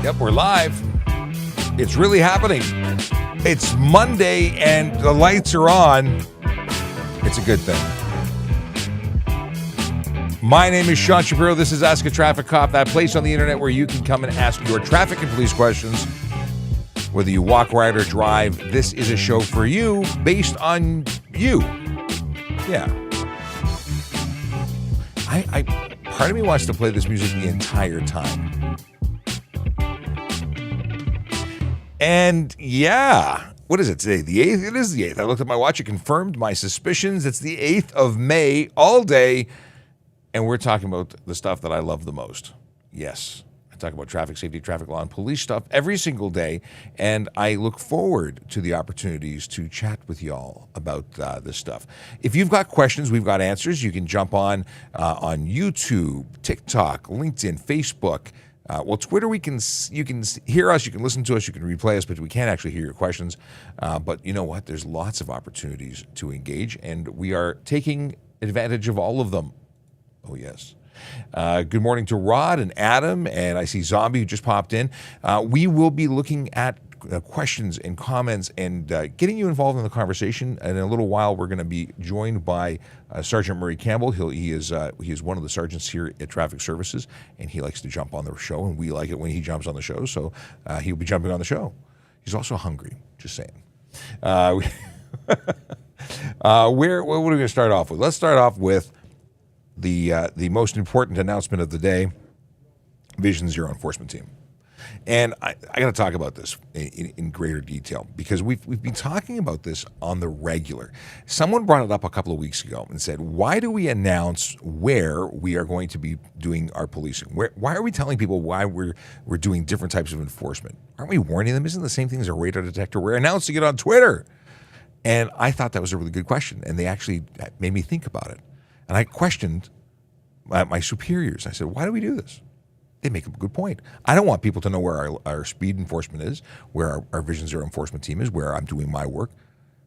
Yep, we're live. It's really happening. It's Monday and the lights are on. It's a good thing. My name is Sean Shapiro. This is Ask a Traffic Cop, that place on the internet where you can come and ask your traffic and police questions. Whether you walk, ride, or drive, this is a show for you based on you. Yeah. Part of me wants to play this music the entire time. And yeah, what is it today? The 8th? It is the 8th. I looked at my watch. It confirmed my suspicions. It's the 8th of May all day. And we're talking about the stuff that I love the most. Yes, I talk about traffic safety, traffic law, and police stuff every single day. And I look forward to the opportunities to chat with y'all about this stuff. If you've got questions, we've got answers. You can jump on YouTube, TikTok, LinkedIn, Facebook. Twitter, you can hear us, you can listen to us, you can replay us, but we can't actually hear your questions. But you know what? There's lots of opportunities to engage, and we are taking advantage of all of them. Oh, yes. Good morning to Rod and Adam, and I see Zombie who just popped in. We will be looking at questions and comments and getting you involved in the conversation. And in a little while, we're going to be joined by Sergeant Murray Campbell. He is one of the sergeants here at Traffic Services, and he likes to jump on the show, and we like it when he jumps on the show. So he'll be jumping on the show. He's also hungry. Just saying. What are we going to start off with? Let's start off with the most important announcement of the day: Vision Zero enforcement team. And I got to talk about this in greater detail because we've been talking about this on the regular. Someone brought it up a couple of weeks ago and said, why do we announce where we are going to be doing our policing? Why are we telling people why we're doing different types of enforcement? Aren't we warning them? Isn't the same thing as a radar detector? We're announcing it on Twitter. And I thought that was a really good question, and they actually made me think about it. And I questioned my superiors. I said, why do we do this? They make a good point. I don't want people to know where our speed enforcement is, where our Vision Zero enforcement team is, where I'm doing my work.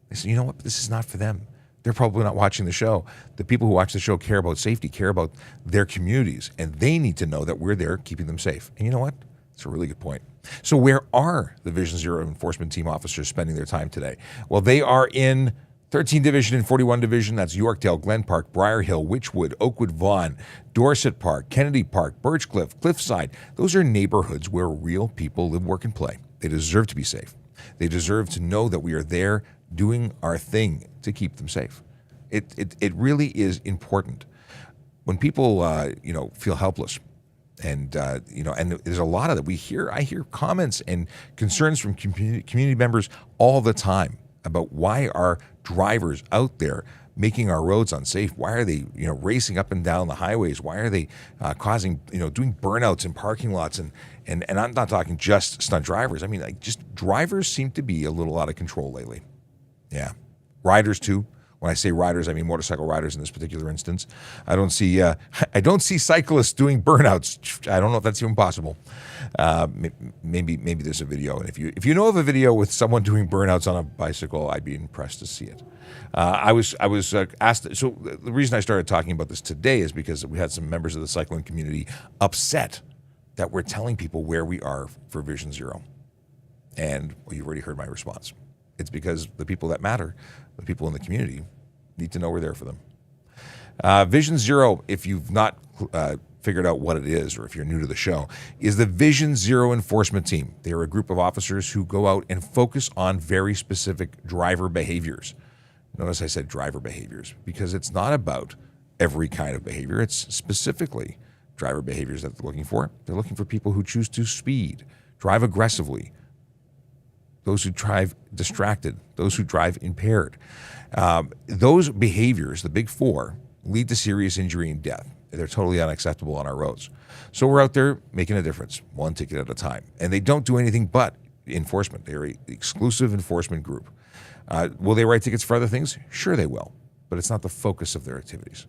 They said, you know what? This is not for them. They're probably not watching the show. The people who watch the show care about safety, care about their communities, and they need to know that we're there keeping them safe. And you know what? It's a really good point. So where are the Vision Zero enforcement team officers spending their time today? Well, they are in 13 Division and 41 Division, that's Yorkdale, Glen Park, Briar Hill, Wychwood, Oakwood, Vaughan, Dorset Park, Kennedy Park, Birchcliff, Cliffside. Those are neighborhoods where real people live, work, and play. They deserve to be safe. They deserve to know that we are there doing our thing to keep them safe. It really is important. When people, feel helpless, and there's a lot of that. I hear comments and concerns from community members all the time about why are drivers out there making our roads unsafe? Why are they, racing up and down the highways? Why are they causing, doing burnouts in parking lots? And I'm not talking just stunt drivers. I mean, just drivers seem to be a little out of control lately. Yeah. Riders too. When I say riders, I mean motorcycle riders in this particular instance. I don't see cyclists doing burnouts. I don't know if that's even possible. Maybe there's a video, and if you know of a video with someone doing burnouts on a bicycle, I'd be impressed to see it. I was asked. So the reason I started talking about this today is because we had some members of the cycling community upset that we're telling people where we are for Vision Zero, and you've already heard my response. It's because the people that matter, the people in the community, need to know we're there for them. Vision Zero, if you've not figured out what it is, or if you're new to the show, is the Vision Zero enforcement team. They are a group of officers who go out and focus on very specific driver behaviors. Notice I said driver behaviors, because it's not about every kind of behavior. It's specifically driver behaviors that they're looking for. They're looking for people who choose to speed, drive aggressively, those who drive distracted, those who drive impaired. Those behaviors, the big four, lead to serious injury and death. They're totally unacceptable on our roads. So we're out there making a difference, one ticket at a time. And they don't do anything but enforcement. They're an exclusive enforcement group. Will they write tickets for other things? Sure they will, but it's not the focus of their activities.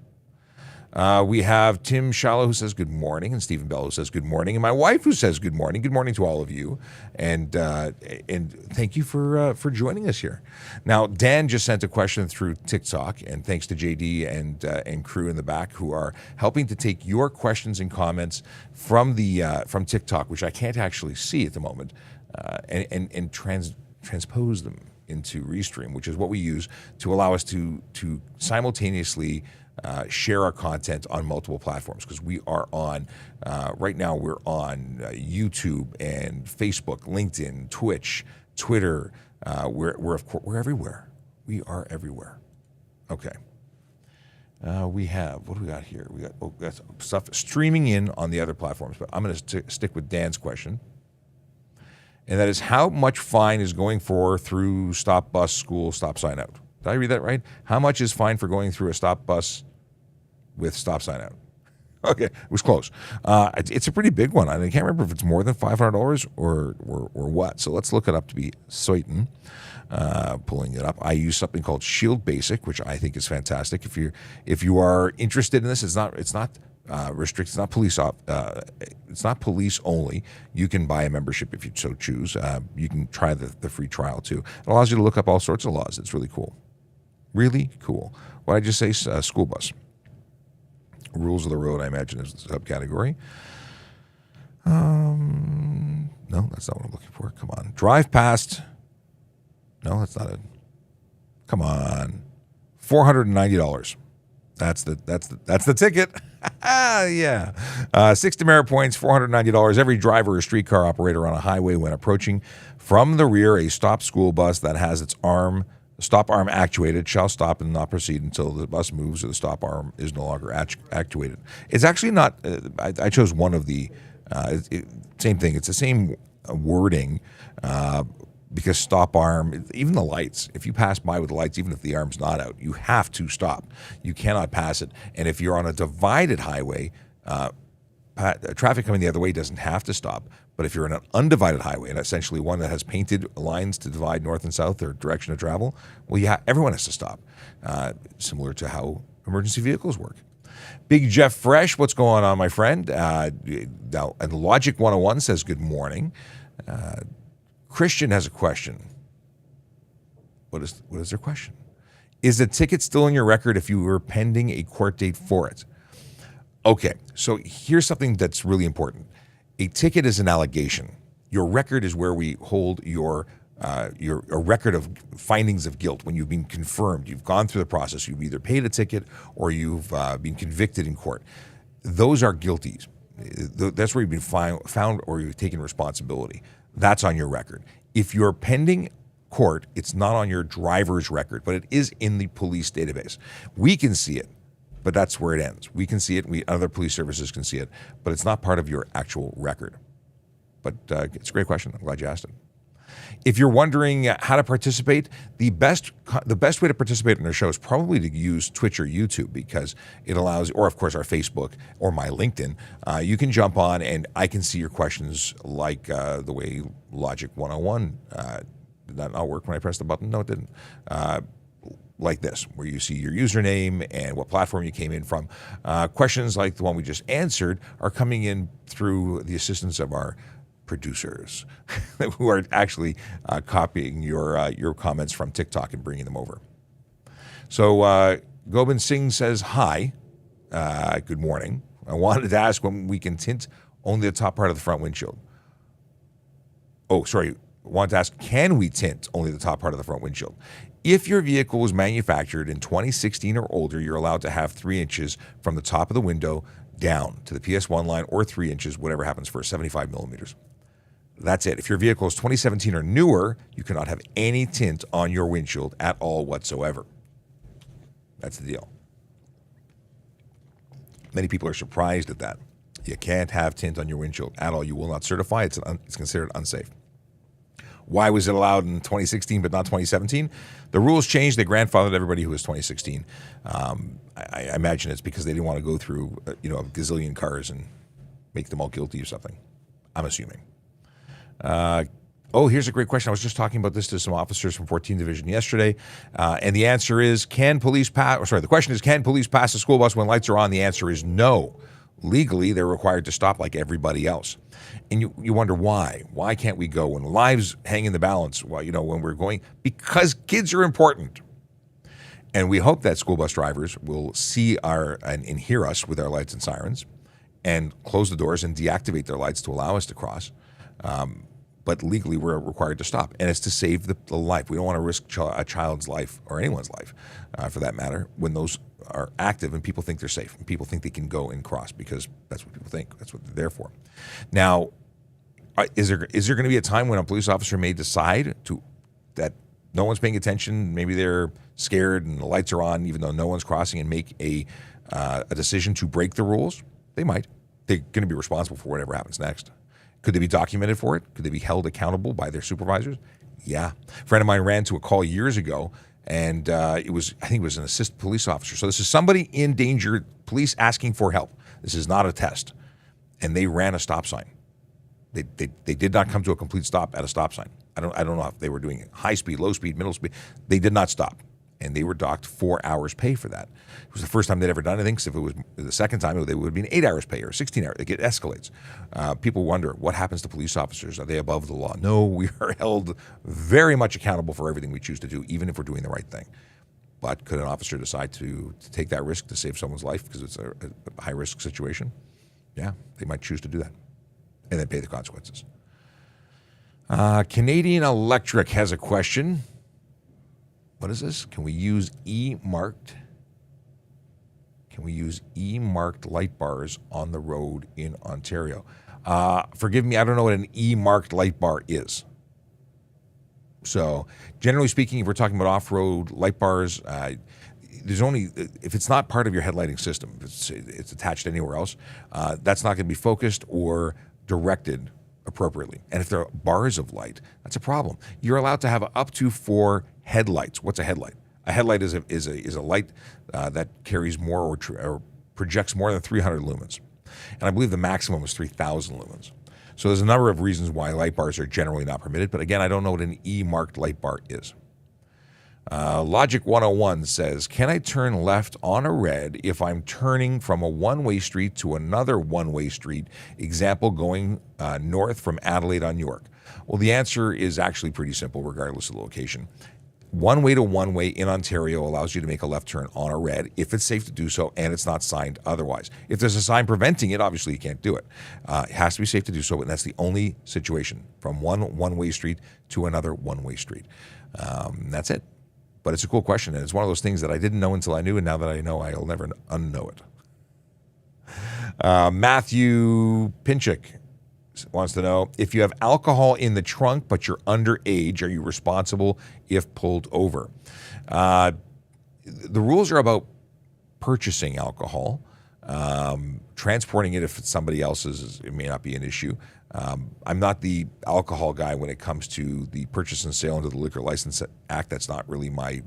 We have Tim Shallow who says good morning, and Stephen Bell who says good morning, and my wife who says good morning. Good morning to all of you, and thank you for joining us here. Now, Dan just sent a question through TikTok, and thanks to JD and crew in the back who are helping to take your questions and comments from TikTok, which I can't actually see at the moment, and transpose them into Restream, which is what we use to allow us to simultaneously share our content on multiple platforms, because we are on right now we're on YouTube and Facebook, LinkedIn, Twitch, Twitter. We're everywhere. We are everywhere. Okay. We have, what do we got here? We got stuff streaming in on the other platforms, but I'm going to stick with Dan's question. And that is, how much fine is going for through stop bus school stop sign out? Did I read that right? How much is fine for going through a stop bus with stop sign out? Okay, it was close. It's a pretty big one. I can't remember if it's more than $500 or what. So let's look it up to be certain. Pulling it up, I use something called Shield Basic, which I think is fantastic. If you are interested in this, it's not restricted. It's not police only. You can buy a membership if you so choose. You can try the free trial too. It allows you to look up all sorts of laws. It's really cool. Really cool. What did I just say? School bus. Rules of the road, I imagine, is the subcategory. No, that's not what I'm looking for. Come on. Drive past. No, that's not it. Come on. $490. That's the ticket. Yeah. 6 demerit points, $490. Every driver or streetcar operator on a highway, when approaching from the rear a stopped school bus that has its stop arm actuated, shall stop and not proceed until the bus moves or the stop arm is no longer actuated. It's actually not. I chose one of the same thing. It's the same wording. Because stop arm, even the lights, if you pass by with the lights, even if the arm's not out, you have to stop. You cannot pass it. And if you're on a divided highway, traffic coming the other way doesn't have to stop. But if you're in an undivided highway, and essentially one that has painted lines to divide north and south or direction of travel, well, yeah, everyone has to stop, similar to how emergency vehicles work. Big Jeff Fresh, what's going on, my friend? Now, and Logic 101 says good morning. Christian has a question. What is their question? Is the ticket still in your record if you were pending a court date for it? Okay, so here's something that's really important. A ticket is an allegation. Your record is where we hold your a record of findings of guilt when you've been confirmed. You've gone through the process. You've either paid a ticket or you've been convicted in court. Those are guilties. That's where you've been found or you've taken responsibility. That's on your record. If you're pending court, it's not on your driver's record, but it is in the police database. We can see it, but that's where it ends. We can see it. Other police services can see it, but it's not part of your actual record. But it's a great question. I'm glad you asked it. If you're wondering how to participate, the best way to participate in our show is probably to use Twitch or YouTube, because it allows, or of course our Facebook or my LinkedIn, you can jump on and I can see your questions like the way Logic 101, did that not work when I pressed the button? No, it didn't. Like this, where you see your username and what platform you came in from. Questions like the one we just answered are coming in through the assistance of our producers who are actually copying your comments from TikTok and bringing them over. So Gobind Singh says, hi, good morning. I wanted to ask when we can tint only the top part of the front windshield. Oh, sorry. I wanted to ask, can we tint only the top part of the front windshield? If your vehicle was manufactured in 2016 or older, you're allowed to have 3 inches from the top of the window down to the PS1 line, or 3 inches, whatever happens for 75 millimeters. That's it. If your vehicle is 2017 or newer, you cannot have any tint on your windshield at all whatsoever. That's the deal. Many people are surprised at that. You can't have tint on your windshield at all. You will not certify. It's considered unsafe. Why was it allowed in 2016 but not 2017? The rules changed. They grandfathered everybody who was 2016. I imagine it's because they didn't want to go through a gazillion cars and make them all guilty of something. I'm assuming. Oh, here's a great question. I was just talking about this to some officers from 14th Division yesterday, and the answer is, the question is, can police pass a school bus when lights are on? The answer is no. Legally, they're required to stop like everybody else. And you wonder why. Why can't we go when lives hang in the balance? Well, when we're going, because kids are important. And we hope that school bus drivers will see and hear us with our lights and sirens and close the doors and deactivate their lights to allow us to cross. But legally, we're required to stop. And it's to save the life. We don't want to risk a child's life or anyone's life, for that matter, when those are active and people think they're safe and people think they can go and cross, because that's what people think. That's what they're there for. Now, is there going to be a time when a police officer may decide that no one's paying attention, maybe they're scared and the lights are on even though no one's crossing, and make a decision to break the rules? They might. They're going to be responsible for whatever happens next. Could they be documented for it? Could they be held accountable by their supervisors? Yeah. A friend of mine ran to a call years ago, and I think it was an assistant police officer. So this is somebody in danger, police asking for help. This is not a test. And they ran a stop sign. They did not come to a complete stop at a stop sign. I don't know if they were doing high speed, low speed, middle speed. They did not stop. And they were docked 4 hours pay for that. It was the first time they'd ever done anything, because if it was the second time, it would have been 8 hours pay or 16 hours. It escalates. People wonder, what happens to police officers? Are they above the law? No, we are held very much accountable for everything we choose to do, even if we're doing the right thing. But could an officer decide to take that risk to save someone's life because it's a high-risk situation? Yeah, they might choose to do that and then pay the consequences. Canadian Electric has a question. What is this? Can we use E-marked light bars on the road in Ontario? Forgive me, I don't know what an E-marked light bar is. So generally speaking, if we're talking about off-road light bars, there's only, if it's not part of your headlighting system, if it's attached anywhere else, that's not going to be focused or directed appropriately. And if there are bars of light, that's a problem. You're allowed to have up to 4 headlights. What's a headlight? A headlight is a light that carries more or projects more than 300 lumens. And I believe the maximum is 3,000 lumens. So there's a number of reasons why light bars are generally not permitted. But again, I don't know what an E-marked light bar is. Logic 101 says, can I turn left on a red if I'm turning from a one-way street to another one-way street? Example, going north from Adelaide on York. Well, the answer is actually pretty simple, regardless of the location. One-way to one-way in Ontario allows you to make a left turn on a red if it's safe to do so and it's not signed otherwise. If there's a sign preventing it, obviously you can't do it. It has to be safe to do so, and that's the only situation, from one-way street to another one-way street. That's it. But it's a cool question, and it's one of those things that I didn't know until I knew, and now that I know, I'll never unknow it. Matthew Pinchik wants to know, if you have alcohol in the trunk but you're underage, are you responsible if pulled over? The rules are about purchasing alcohol. Transporting it, if it's somebody else's, it may not be an issue. I'm not the alcohol guy when it comes to the purchase and sale under the Liquor License Act. That's not really my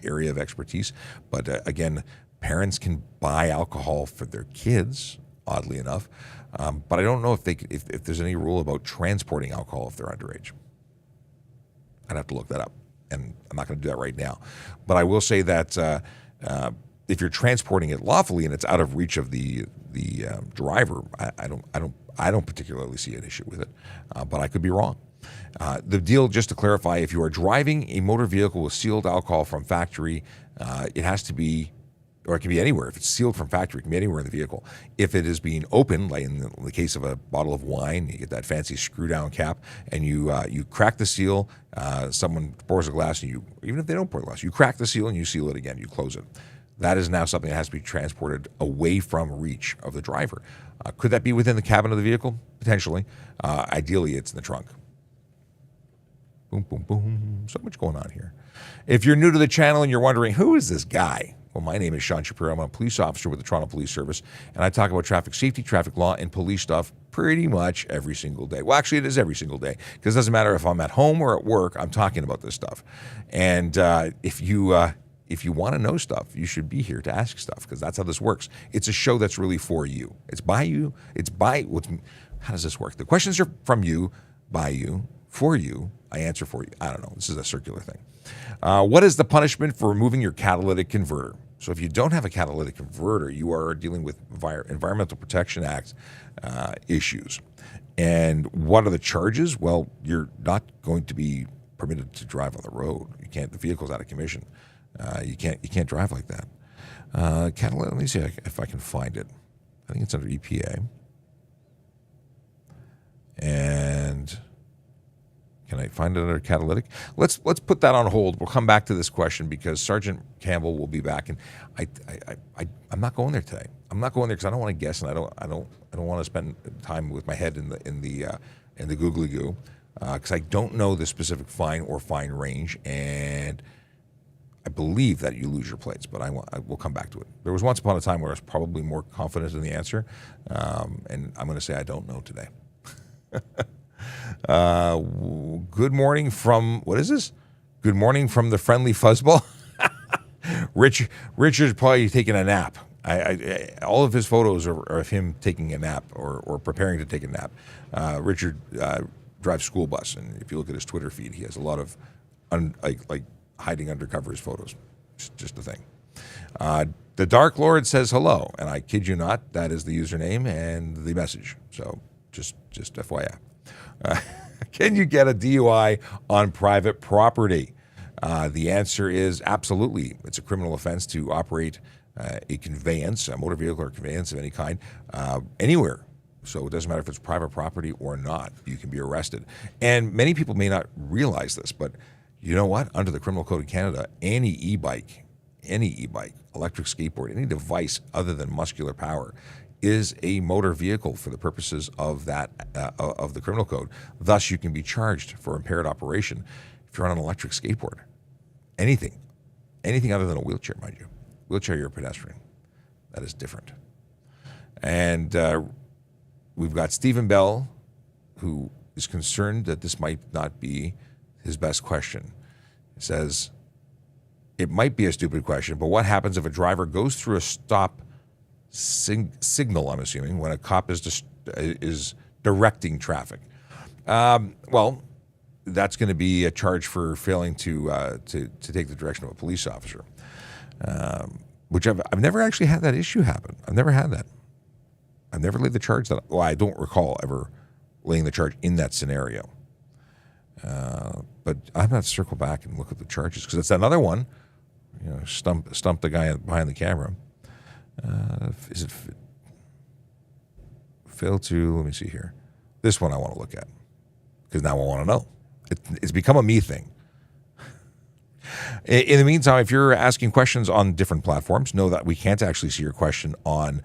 area of expertise. But again, parents can buy alcohol for their kids, oddly enough. But I don't know if there's any rule about transporting alcohol if they're underage. I'd have to look that up, and I'm not going to do that right now. But I will say that if you're transporting it lawfully and it's out of reach of the driver, I don't particularly see an issue with it, but I could be wrong. The deal, just to clarify, if you are driving a motor vehicle with sealed alcohol from factory, it has to be, or it can be anywhere. If it's sealed from factory, it can be anywhere in the vehicle. If it is being opened, like in the case of a bottle of wine, you get that fancy screw-down cap, and you crack the seal. Someone pours a glass, and even if they don't pour the glass, you crack the seal and you seal it again. You close it. That is now something that has to be transported away from reach of the driver. Could that be within the cabin of the vehicle? Potentially. Ideally, it's in the trunk. Boom, boom, boom. So much going on here. If you're new to the channel and you're wondering, who is this guy? Well, my name is Sean Shapiro. I'm a police officer with the Toronto Police Service, and I talk about traffic safety, traffic law, and police stuff pretty much every single day. Well, actually, it is every single day, because it doesn't matter if I'm at home or at work, I'm talking about this stuff. And if you want to know stuff, you should be here to ask stuff, because that's how this works. It's a show that's really for you. It's by you. How does this work? The questions are from you, by you, for you. I answer for you. I don't know. This is a circular thing. What is the punishment for removing your catalytic converter? So if you don't have a catalytic converter, you are dealing with Environmental Protection Act issues. And what are the charges? Well, you're not going to be permitted to drive on the road. You can't. The vehicle's out of commission. You can't drive like that. Catalytic. Let me see if I can find it. I think it's under EPA. And can I find it under catalytic? Let's put that on hold. We'll come back to this question because Sergeant Campbell will be back, and I'm not going there today. I'm not going there because I don't want to guess, and I don't want to spend time with my head in the googly goo because I don't know the specific fine or fine range, and I believe that you lose your plates, but I will come back to it. There was once upon a time where I was probably more confident in the answer, and I'm going to say I don't know today. Good morning from, what is this? Good morning from the friendly fuzzball. Richard's probably taking a nap. All of his photos are of him taking a nap or preparing to take a nap. Richard drives school bus, and if you look at his Twitter feed, he has a lot of like hiding undercover his photos. It's just a thing. The Dark Lord says hello, and I kid you not, that is the username and the message. So just FYI. Can you get a DUI on private property? The answer is absolutely. It's a criminal offense to operate a conveyance, a motor vehicle or conveyance of any kind, anywhere. So it doesn't matter if it's private property or not. You can be arrested. And many people may not realize this, but you know what? Under the Criminal Code of Canada, any e-bike, electric skateboard, any device other than muscular power is a motor vehicle for the purposes of that of the criminal code. Thus, you can be charged for impaired operation if you're on an electric skateboard. Anything other than a wheelchair, mind you. Wheelchair, you're a pedestrian. That is different. And we've got Stephen Bell, who is concerned that this might not be his best question. He says, it might be a stupid question, but what happens if a driver goes through a stop signal, I'm assuming, when a cop is directing traffic? Well, that's going to be a charge for failing to take the direction of a police officer, which I've never actually had that issue happen. I've never had that. I've never laid the charge that. Well, I don't recall ever laying the charge in that scenario. But I'm going to circle back and look at the charges because it's another one. You know, stump the guy behind the camera. Is it fail to? Let me see here. This one I want to look at because now I want to know. It's become a me thing. In the meantime, if you're asking questions on different platforms, know that we can't actually see your question on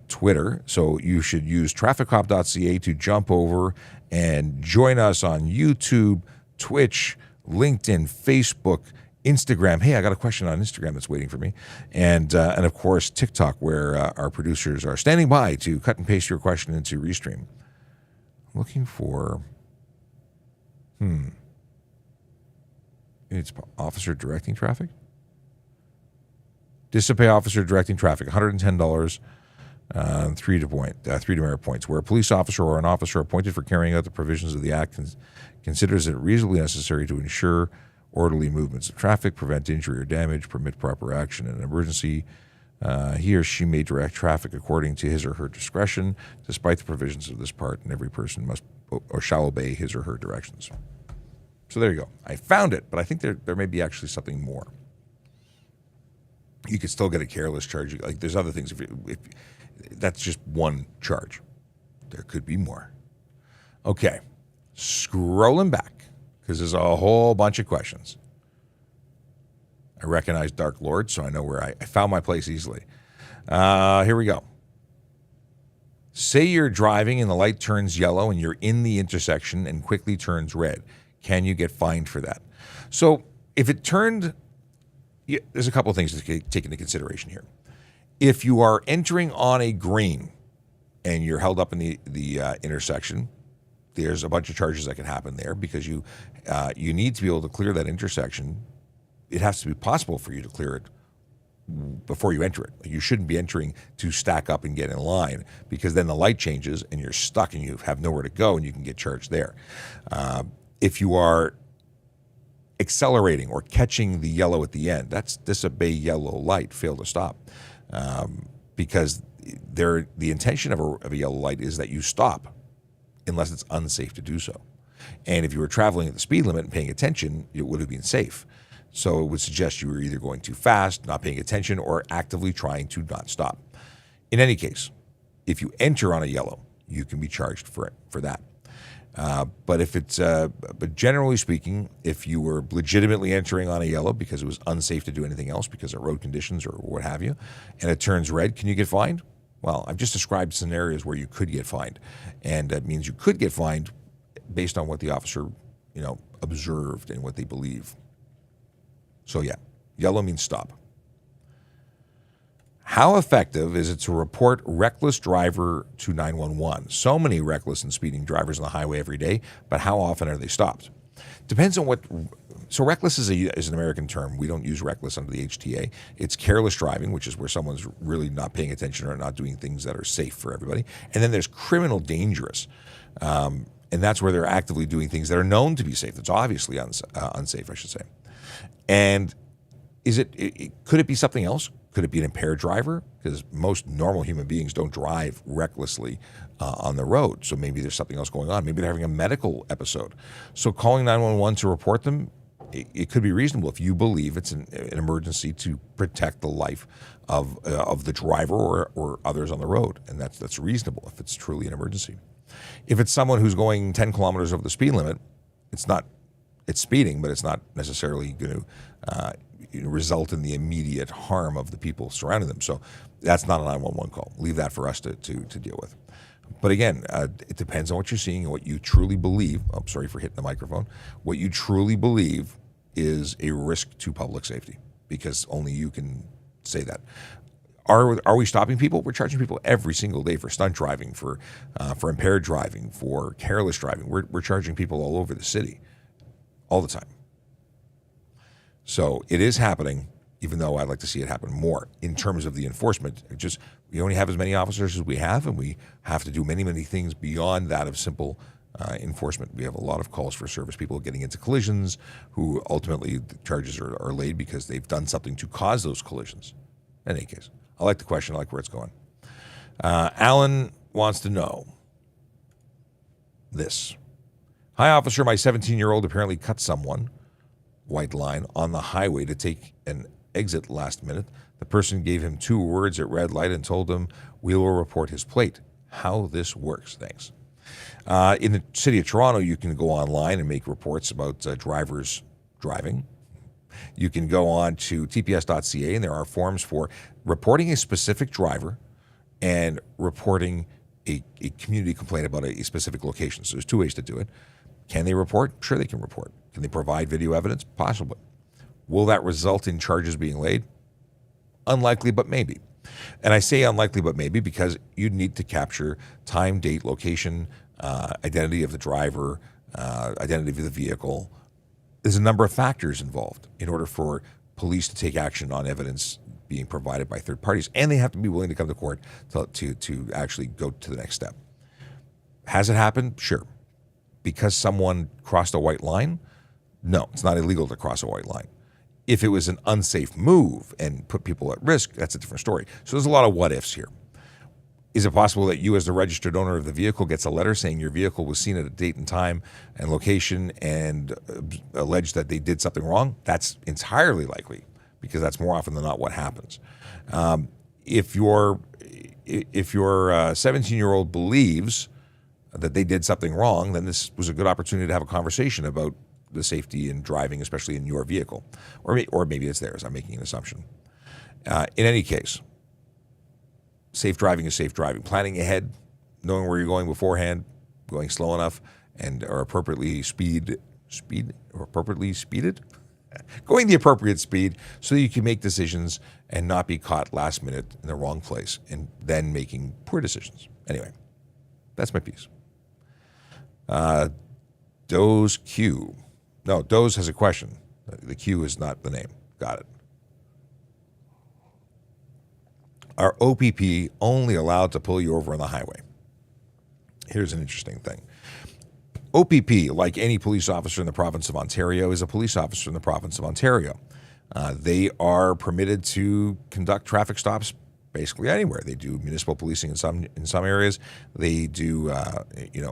Twitter. So you should use trafficcop.ca to jump over and join us on YouTube, Twitch, LinkedIn, Facebook, Instagram. Hey, I got a question on Instagram that's waiting for me. And of course, TikTok, where our producers are standing by to cut and paste your question into Restream. I'm looking for, it's officer directing traffic? Disobey officer directing traffic, $110, 3 demerit points. Where a police officer or an officer appointed for carrying out the provisions of the Act considers it reasonably necessary to ensure orderly movements of traffic, prevent injury or damage, permit proper action in an emergency, he or she may direct traffic according to his or her discretion, despite the provisions of this part, and every person must or shall obey his or her directions. So there you go. I found it, but I think there may be actually something more. You could still get a careless charge. Like there's other things. If that's just one charge, there could be more. Okay, scrolling back because there's a whole bunch of questions. I recognize Dark Lord, so I know where I found my place easily. Here we go. Say you're driving and the light turns yellow and you're in the intersection and quickly turns red. Can you get fined for that? So if it turned, there's a couple of things to take into consideration here. If you are entering on a green and you're held up in the intersection, there's a bunch of charges that can happen there because you need to be able to clear that intersection. It has to be possible for you to clear it before you enter it. You shouldn't be entering to stack up and get in line, because then the light changes and you're stuck and you have nowhere to go and you can get charged there. If you are accelerating or catching the yellow at the end, that's disobey yellow light, fail to stop, because the intention of a yellow light is that you stop unless it's unsafe to do so. And if you were traveling at the speed limit and paying attention, it would have been safe. So it would suggest you were either going too fast, not paying attention, or actively trying to not stop. In any case, if you enter on a yellow, you can be charged for that. But generally speaking, if you were legitimately entering on a yellow because it was unsafe to do anything else because of road conditions or what have you, and it turns red, can you get fined? Well, I've just described scenarios where you could get fined, and that means you could get fined based on what the officer, observed and what they believe. So yeah, yellow means stop. How effective is it to report reckless driver to 911? So many reckless and speeding drivers on the highway every day, but how often are they stopped? Depends on what. So reckless is an American term. We don't use reckless under the HTA. It's careless driving, which is where someone's really not paying attention or not doing things that are safe for everybody. And then there's criminal dangerous. And that's where they're actively doing things that are known to be safe. That's obviously unsafe, I should say. And could it be something else? Could it be an impaired driver? Because most normal human beings don't drive recklessly on the road. So maybe there's something else going on. Maybe they're having a medical episode. So calling 911 to report them, it could be reasonable if you believe it's an emergency to protect the life of the driver or others on the road. And that's reasonable if it's truly an emergency. If it's someone who's going 10 kilometers over the speed limit, it's speeding, but it's not necessarily going to result in the immediate harm of the people surrounding them. So that's not a 911 call. Leave that for us to deal with. But again, it depends on what you're seeing and what you truly believe. I'm sorry for hitting the microphone. What you truly believe is a risk to public safety, because only you can say that. Are we stopping people? We're charging people every single day for stunt driving, for impaired driving, for careless driving. We're charging people all over the city, all the time. So it is happening, even though I'd like to see it happen more in terms of the enforcement. We only have as many officers as we have, and we have to do many, many things beyond that of simple enforcement. We have a lot of calls for service, people getting into collisions who ultimately the charges are laid because they've done something to cause those collisions. In any case, I like the question. I like where it's going. Alan wants to know this. Hi, officer. My 17-year-old apparently cut someone, white line, on the highway to take an exit last minute. The person gave him 2 words at red light and told him, we will report his plate. How this works. Thanks. In the city of Toronto, you can go online and make reports about drivers driving. You can go on to tps.ca, and there are forms for reporting a specific driver and reporting a community complaint about a specific location. So there's 2 ways to do it. Can they report? Sure, they can report. Can they provide video evidence? Possibly. Will that result in charges being laid? Unlikely, but maybe. And I say unlikely, but maybe because you'd need to capture time, date, location, identity of the driver, identity of the vehicle. There's a number of factors involved in order for police to take action on evidence being provided by third parties, and they have to be willing to come to court to actually go to the next step. Has it happened? Sure. Because someone crossed a white line? No, it's not illegal to cross a white line. If it was an unsafe move and put people at risk, that's a different story. So there's a lot of what ifs here. Is it possible that you, as the registered owner of the vehicle, gets a letter saying your vehicle was seen at a date and time and location and alleged that they did something wrong? That's entirely likely, because that's more often than not what happens. If your 17-year-old believes that they did something wrong, then this was a good opportunity to have a conversation about the safety in driving, especially in your vehicle. Or maybe it's theirs. I'm making an assumption. In any case, safe driving is safe driving. Planning ahead, knowing where you're going beforehand, going slow enough, or appropriately speeded, going the appropriate speed so that you can make decisions and not be caught last minute in the wrong place and then making poor decisions. Anyway, that's my piece. Doze Q. No, Doze has a question. The Q is not the name. Got it. are OPP only allowed to pull you over on the highway? Here's an interesting thing. OPP, like any police officer in the province of Ontario, is a police officer in the province of Ontario. They are permitted to conduct traffic stops basically anywhere. They do municipal policing in some areas. They do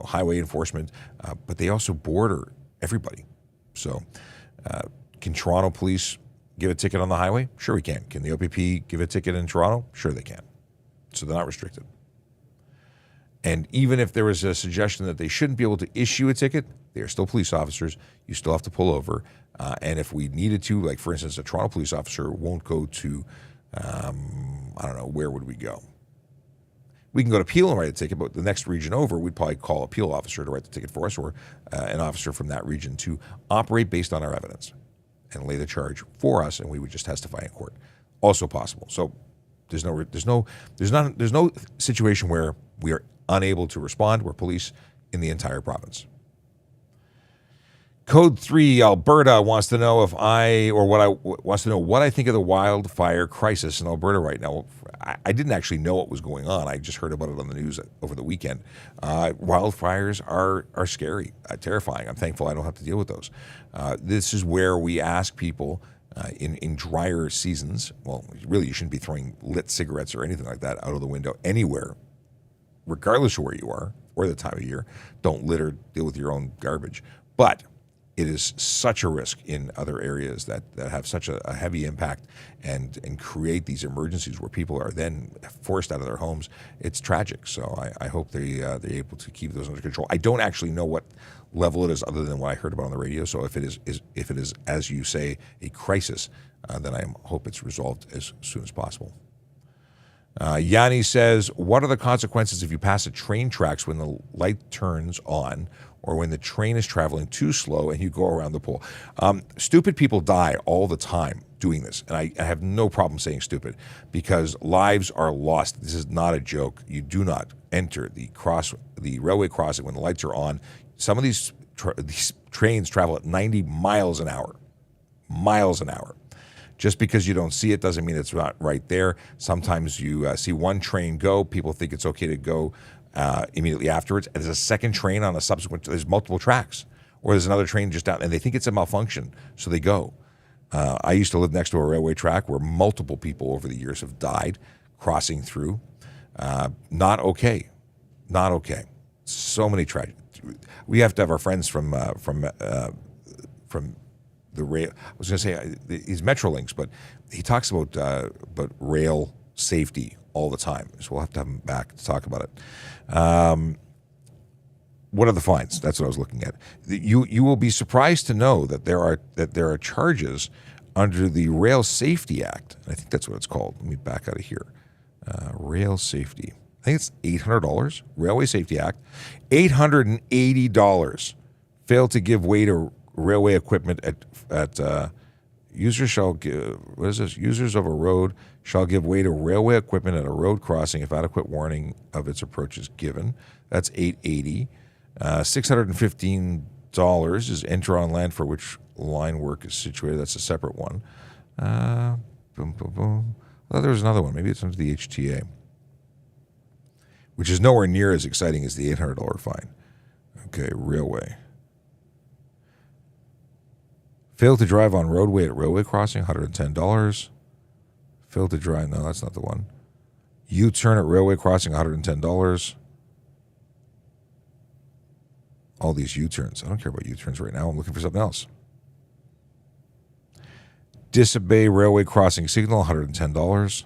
highway enforcement, but they also border everybody. So, can Toronto police give a ticket on the highway? Sure, we can. Can the OPP give a ticket in Toronto? Sure, they can. So they're not restricted. And even if there was a suggestion that they shouldn't be able to issue a ticket, they are still police officers. You still have to pull over. And if we needed to, like for instance, a Toronto police officer won't go to, where would we go? We can go to Peel and write a ticket, but the next region over, we'd probably call a Peel officer to write the ticket for us, or an officer from that region to operate based on our evidence and lay the charge for us, and we would just testify in court. Also possible. So there's no situation where we are unable to respond. We're police in the entire province. Code 3 Alberta wants to know what I think of the wildfire crisis in Alberta right now. I didn't actually know what was going on. I just heard about it on the news over the weekend. Wildfires are scary, terrifying. I'm thankful I don't have to deal with those. This is where we ask people in drier seasons. Well, really, you shouldn't be throwing lit cigarettes or anything like that out of the window anywhere, regardless of where you are or the time of year. Don't litter, deal with your own garbage. But it is such a risk in other areas that have such a heavy impact and create these emergencies where people are then forced out of their homes. It's tragic. So I hope they're able to keep those under control. I don't actually know what level it is other than what I heard about on the radio. So if it is as you say, a crisis, then I hope it's resolved as soon as possible. Yanni says, what are the consequences if you pass a train tracks when the light turns on or when the train is traveling too slow and you go around the pole? Stupid people die all the time doing this. And I have no problem saying stupid because lives are lost. This is not a joke. You do not enter the railway crossing when the lights are on. Some of these trains travel at 90 miles an hour. Miles an hour. Just because you don't see it doesn't mean it's not right there. Sometimes you see one train go, people think it's okay to go immediately afterwards. And there's a second train on a subsequent, there's multiple tracks. Or there's another train just down, and they think it's a malfunction, so they go. I used to live next to a railway track where multiple people over the years have died crossing through. Not okay. Not okay. So many tragedies. We have to have our friends from the rail. I was going to say he's Metrolinx, but he talks about rail safety all the time. So we'll have to have him back to talk about it. What are the fines? That's what I was looking at. You will be surprised to know that there are charges under the Rail Safety Act. I think that's what it's called. Let me back out of here. Rail Safety. I think it's $800. Railway Safety Act. $880. Failed to give way to railway equipment at users shall give. What is this? Users of a road shall give way to railway equipment at a road crossing if adequate warning of its approach is given. That's $880. $615 is enter on land for which line work is situated. That's a separate one. I thought there was another one. Maybe it's under the HTA, which is nowhere near as exciting as the $800 fine. Okay, railway. Failed to drive on roadway at railway crossing, $110. Failed to drive, no, that's not the one. U-turn at railway crossing, $110. All these U-turns. I don't care about U-turns right now. I'm looking for something else. Disobey railway crossing signal, $110.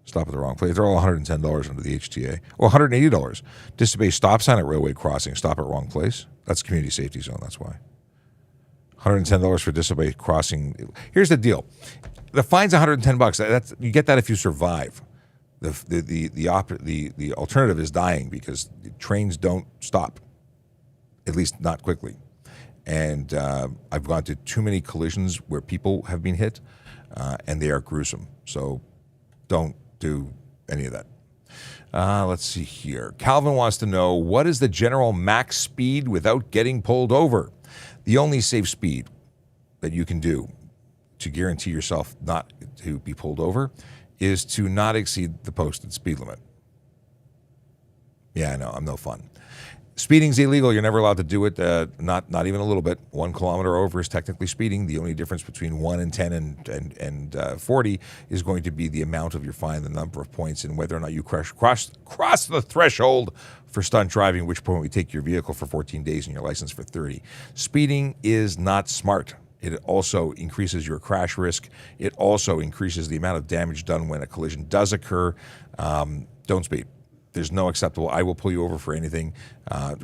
Stop at the wrong place. They're all $110 under the HTA. Well, $180. Disobey stop sign at railway crossing, stop at wrong place. That's community safety zone, that's why. $110 for disobey crossing. Here's the deal. The fine's $110. That's you get that if you survive. The alternative is dying because trains don't stop, at least not quickly. And I've gone to too many collisions where people have been hit, and they are gruesome. So don't do any of that. Let's see here. Calvin wants to know, what is the general max speed without getting pulled over? The only safe speed that you can do to guarantee yourself not to be pulled over is to not exceed the posted speed limit. Yeah, I know, I'm no fun. Speeding's illegal. You're never allowed to do it. Not even a little bit. 1 kilometer over is technically speeding. The only difference between 1 and 10 and 40 is going to be the amount of your fine, the number of points, and whether or not you cross the threshold for stunt driving, which point we take your vehicle for 14 days and your license for 30. Speeding is not smart. It also increases your crash risk. It also increases the amount of damage done when a collision does occur. Don't speed. There's no acceptable. I will pull you over for anything.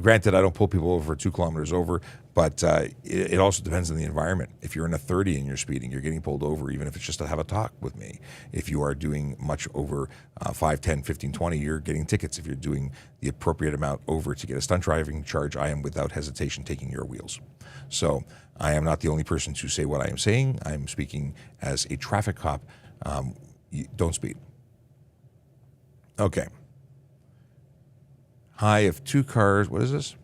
Granted, I don't pull people over for 2 kilometers over, but it also depends on the environment. If you're in a 30 and you're speeding, you're getting pulled over, even if it's just to have a talk with me. If you are doing much over 5, 10, 15, 20, you're getting tickets. If you're doing the appropriate amount over to get a stunt driving charge, I am without hesitation taking your wheels. So I am not the only person to say what I am saying. I'm speaking as a traffic cop. Don't speed. Okay. Hi, if 2 cars, what is this?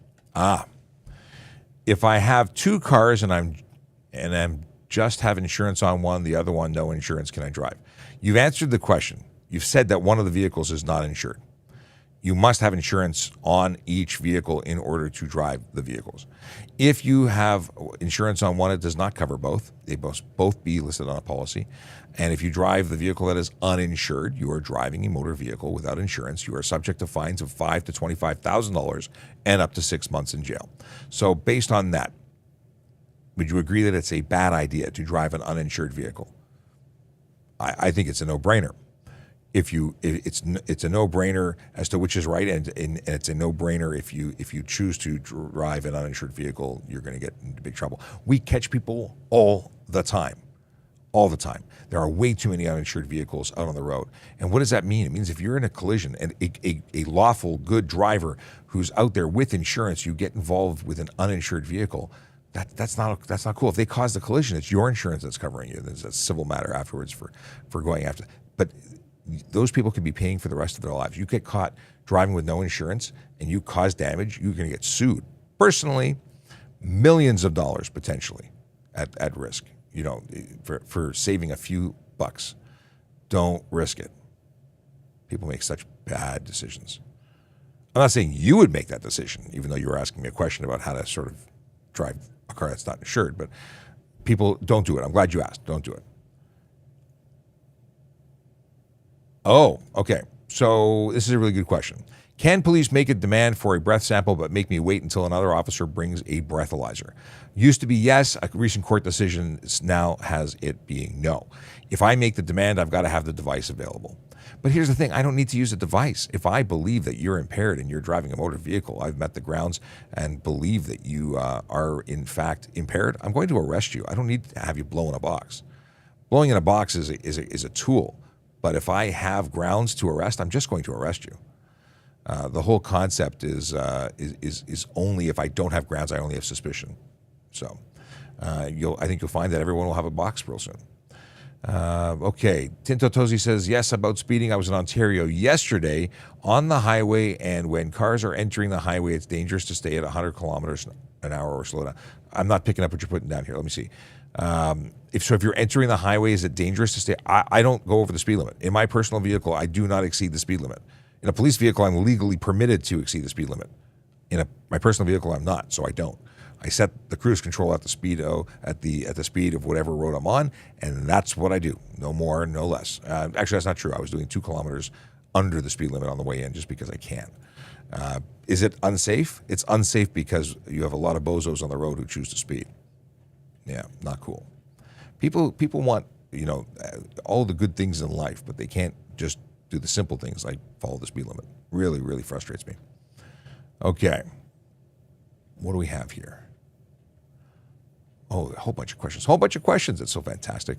If I have 2 cars and I'm just have insurance on one, the other one no insurance, can I drive? You've answered the question. You've said that one of the vehicles is not insured. You must have insurance on each vehicle in order to drive the vehicles. If you have insurance on one, it does not cover both. They must both be listed on a policy. And if you drive the vehicle that is uninsured, you are driving a motor vehicle without insurance. You are subject to fines of $5,000 to $25,000 and up to 6 months in jail. So based on that, would you agree that it's a bad idea to drive an uninsured vehicle? I think it's a no-brainer. It's a no-brainer as to which is right, and it's a no-brainer if you choose to drive an uninsured vehicle, you're going to get into big trouble. We catch people all the time. There are way too many uninsured vehicles out on the road. And what does that mean? It means if you're in a collision and a lawful, good driver who's out there with insurance, you get involved with an uninsured vehicle, that's not cool. If they cause the collision, it's your insurance that's covering you. There's a civil matter afterwards for going after. But those people could be paying for the rest of their lives. You get caught driving with no insurance and you cause damage, you're going to get sued. Personally, millions of dollars potentially at risk, for saving a few bucks. Don't risk it. People make such bad decisions. I'm not saying you would make that decision, even though you were asking me a question about how to sort of drive a car that's not insured, but people don't do it. I'm glad you asked. Don't do it. Oh, okay. So this is a really good question. Can police make a demand for a breath sample but make me wait until another officer brings a breathalyzer? Used to be yes. A recent court decision now has it being no. If I make the demand, I've got to have the device available. But here's the thing. I don't need to use a device. If I believe that you're impaired and you're driving a motor vehicle, I've met the grounds and believe that you are in fact impaired, I'm going to arrest you. I don't need to have you blow in a box. Blowing in a box is a tool. But if I have grounds to arrest, I'm just going to arrest you. The whole concept is only if I don't have grounds, I only have suspicion. So I think you'll find that everyone will have a box real soon. Okay, Tinto Tozy says, yes, about speeding. I was in Ontario yesterday on the highway, and when cars are entering the highway, it's dangerous to stay at 100 kilometers an hour or slow down. I'm not picking up what you're putting down here. Let me see. If you're entering the highway, is it dangerous to stay? I don't go over the speed limit. In my personal vehicle, I do not exceed the speed limit. In a police vehicle, I'm legally permitted to exceed the speed limit. In my personal vehicle, I'm not, so I don't. I set the cruise control at the speed of whatever road I'm on, and that's what I do. No more, no less. Actually, that's not true. I was doing 2 kilometers under the speed limit on the way in just because I can. Is it unsafe? It's unsafe because you have a lot of bozos on the road who choose to speed. Yeah, not cool. People want, all the good things in life, but they can't just do the simple things like follow the speed limit. Really, really frustrates me. Okay. What do we have here? Oh, a whole bunch of questions. It's so fantastic.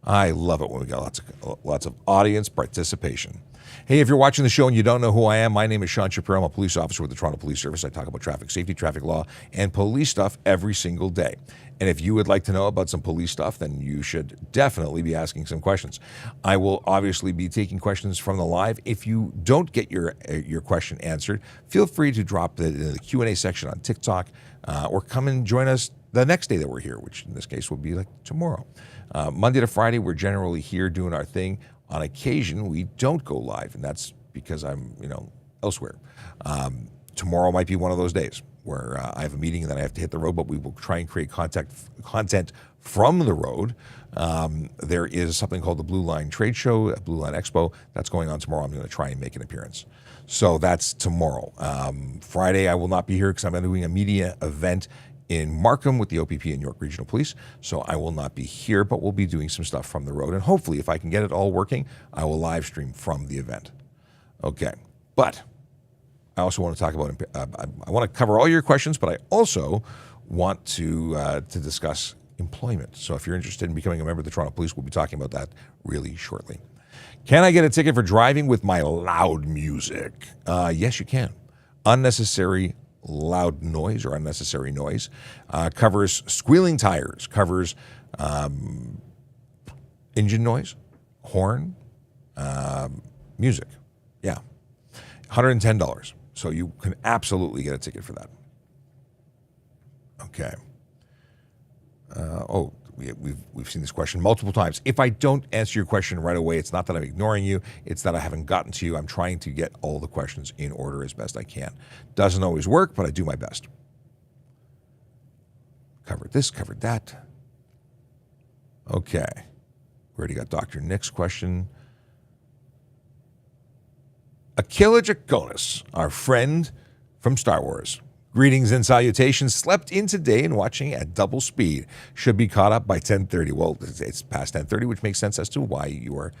I love it when we got lots of audience participation. Hey, if you're watching the show and you don't know who I am, my name is Sean Shapiro. I'm a police officer with the Toronto Police Service. I talk about traffic safety, traffic law, and police stuff every single day. And if you would like to know about some police stuff, then you should definitely be asking some questions. I will obviously be taking questions from the live. If you don't get your question answered, feel free to drop it in the Q&A section on TikTok or come and join us the next day that we're here, which in this case will be like tomorrow. Monday to Friday, we're generally here doing our thing. On occasion, we don't go live, and that's because I'm, elsewhere. Tomorrow might be one of those days where I have a meeting and then I have to hit the road, but we will try and create content from the road. There is something called the Blue Line Trade Show, Blue Line Expo. That's going on tomorrow. I'm going to try and make an appearance. So that's tomorrow. Friday, I will not be here because I'm doing a media event in Markham with the OPP and York Regional Police. So I will not be here, but we'll be doing some stuff from the road. And hopefully, if I can get it all working, I will live stream from the event. Okay. But I also want to talk about, I want to cover all your questions, but I also want to discuss employment. So if you're interested in becoming a member of the Toronto Police, we'll be talking about that really shortly. Can I get a ticket for driving with my loud music? Yes, you can. Unnecessary loud noise or unnecessary noise covers squealing tires, covers engine noise, horn, music. Yeah. $110. So you can absolutely get a ticket for that. Okay. We've seen this question multiple times. If I don't answer your question right away, it's not that I'm ignoring you. It's that I haven't gotten to you. I'm trying to get all the questions in order as best I can. Doesn't always work, but I do my best. Covered this, covered that. Okay. We already got Dr. Nick's question. Akila Jaconis, our friend from Star Wars. Greetings and salutations. Slept in today and watching at double speed. Should be caught up by 10:30. Well, it's past 10:30, which makes sense as to why you are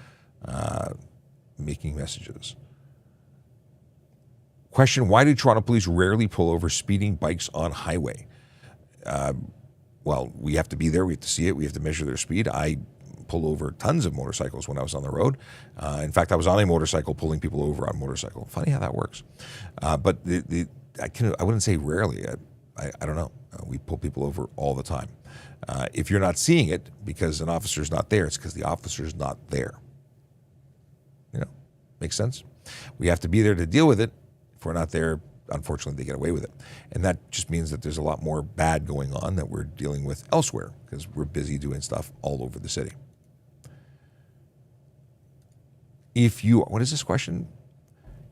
making messages. Question, why do Toronto Police rarely pull over speeding bikes on highway? Well, we have to be there. We have to see it. We have to measure their speed. I pull over tons of motorcycles when I was on the road. In fact, I was on a motorcycle pulling people over on a motorcycle. Funny how that works. But I wouldn't say rarely. I don't know. We pull people over all the time. If you're not seeing it because an officer's not there, it's because the officer's not there. Makes sense? We have to be there to deal with it. If we're not there, unfortunately, they get away with it. And that just means that there's a lot more bad going on that we're dealing with elsewhere because we're busy doing stuff all over the city. What is this question?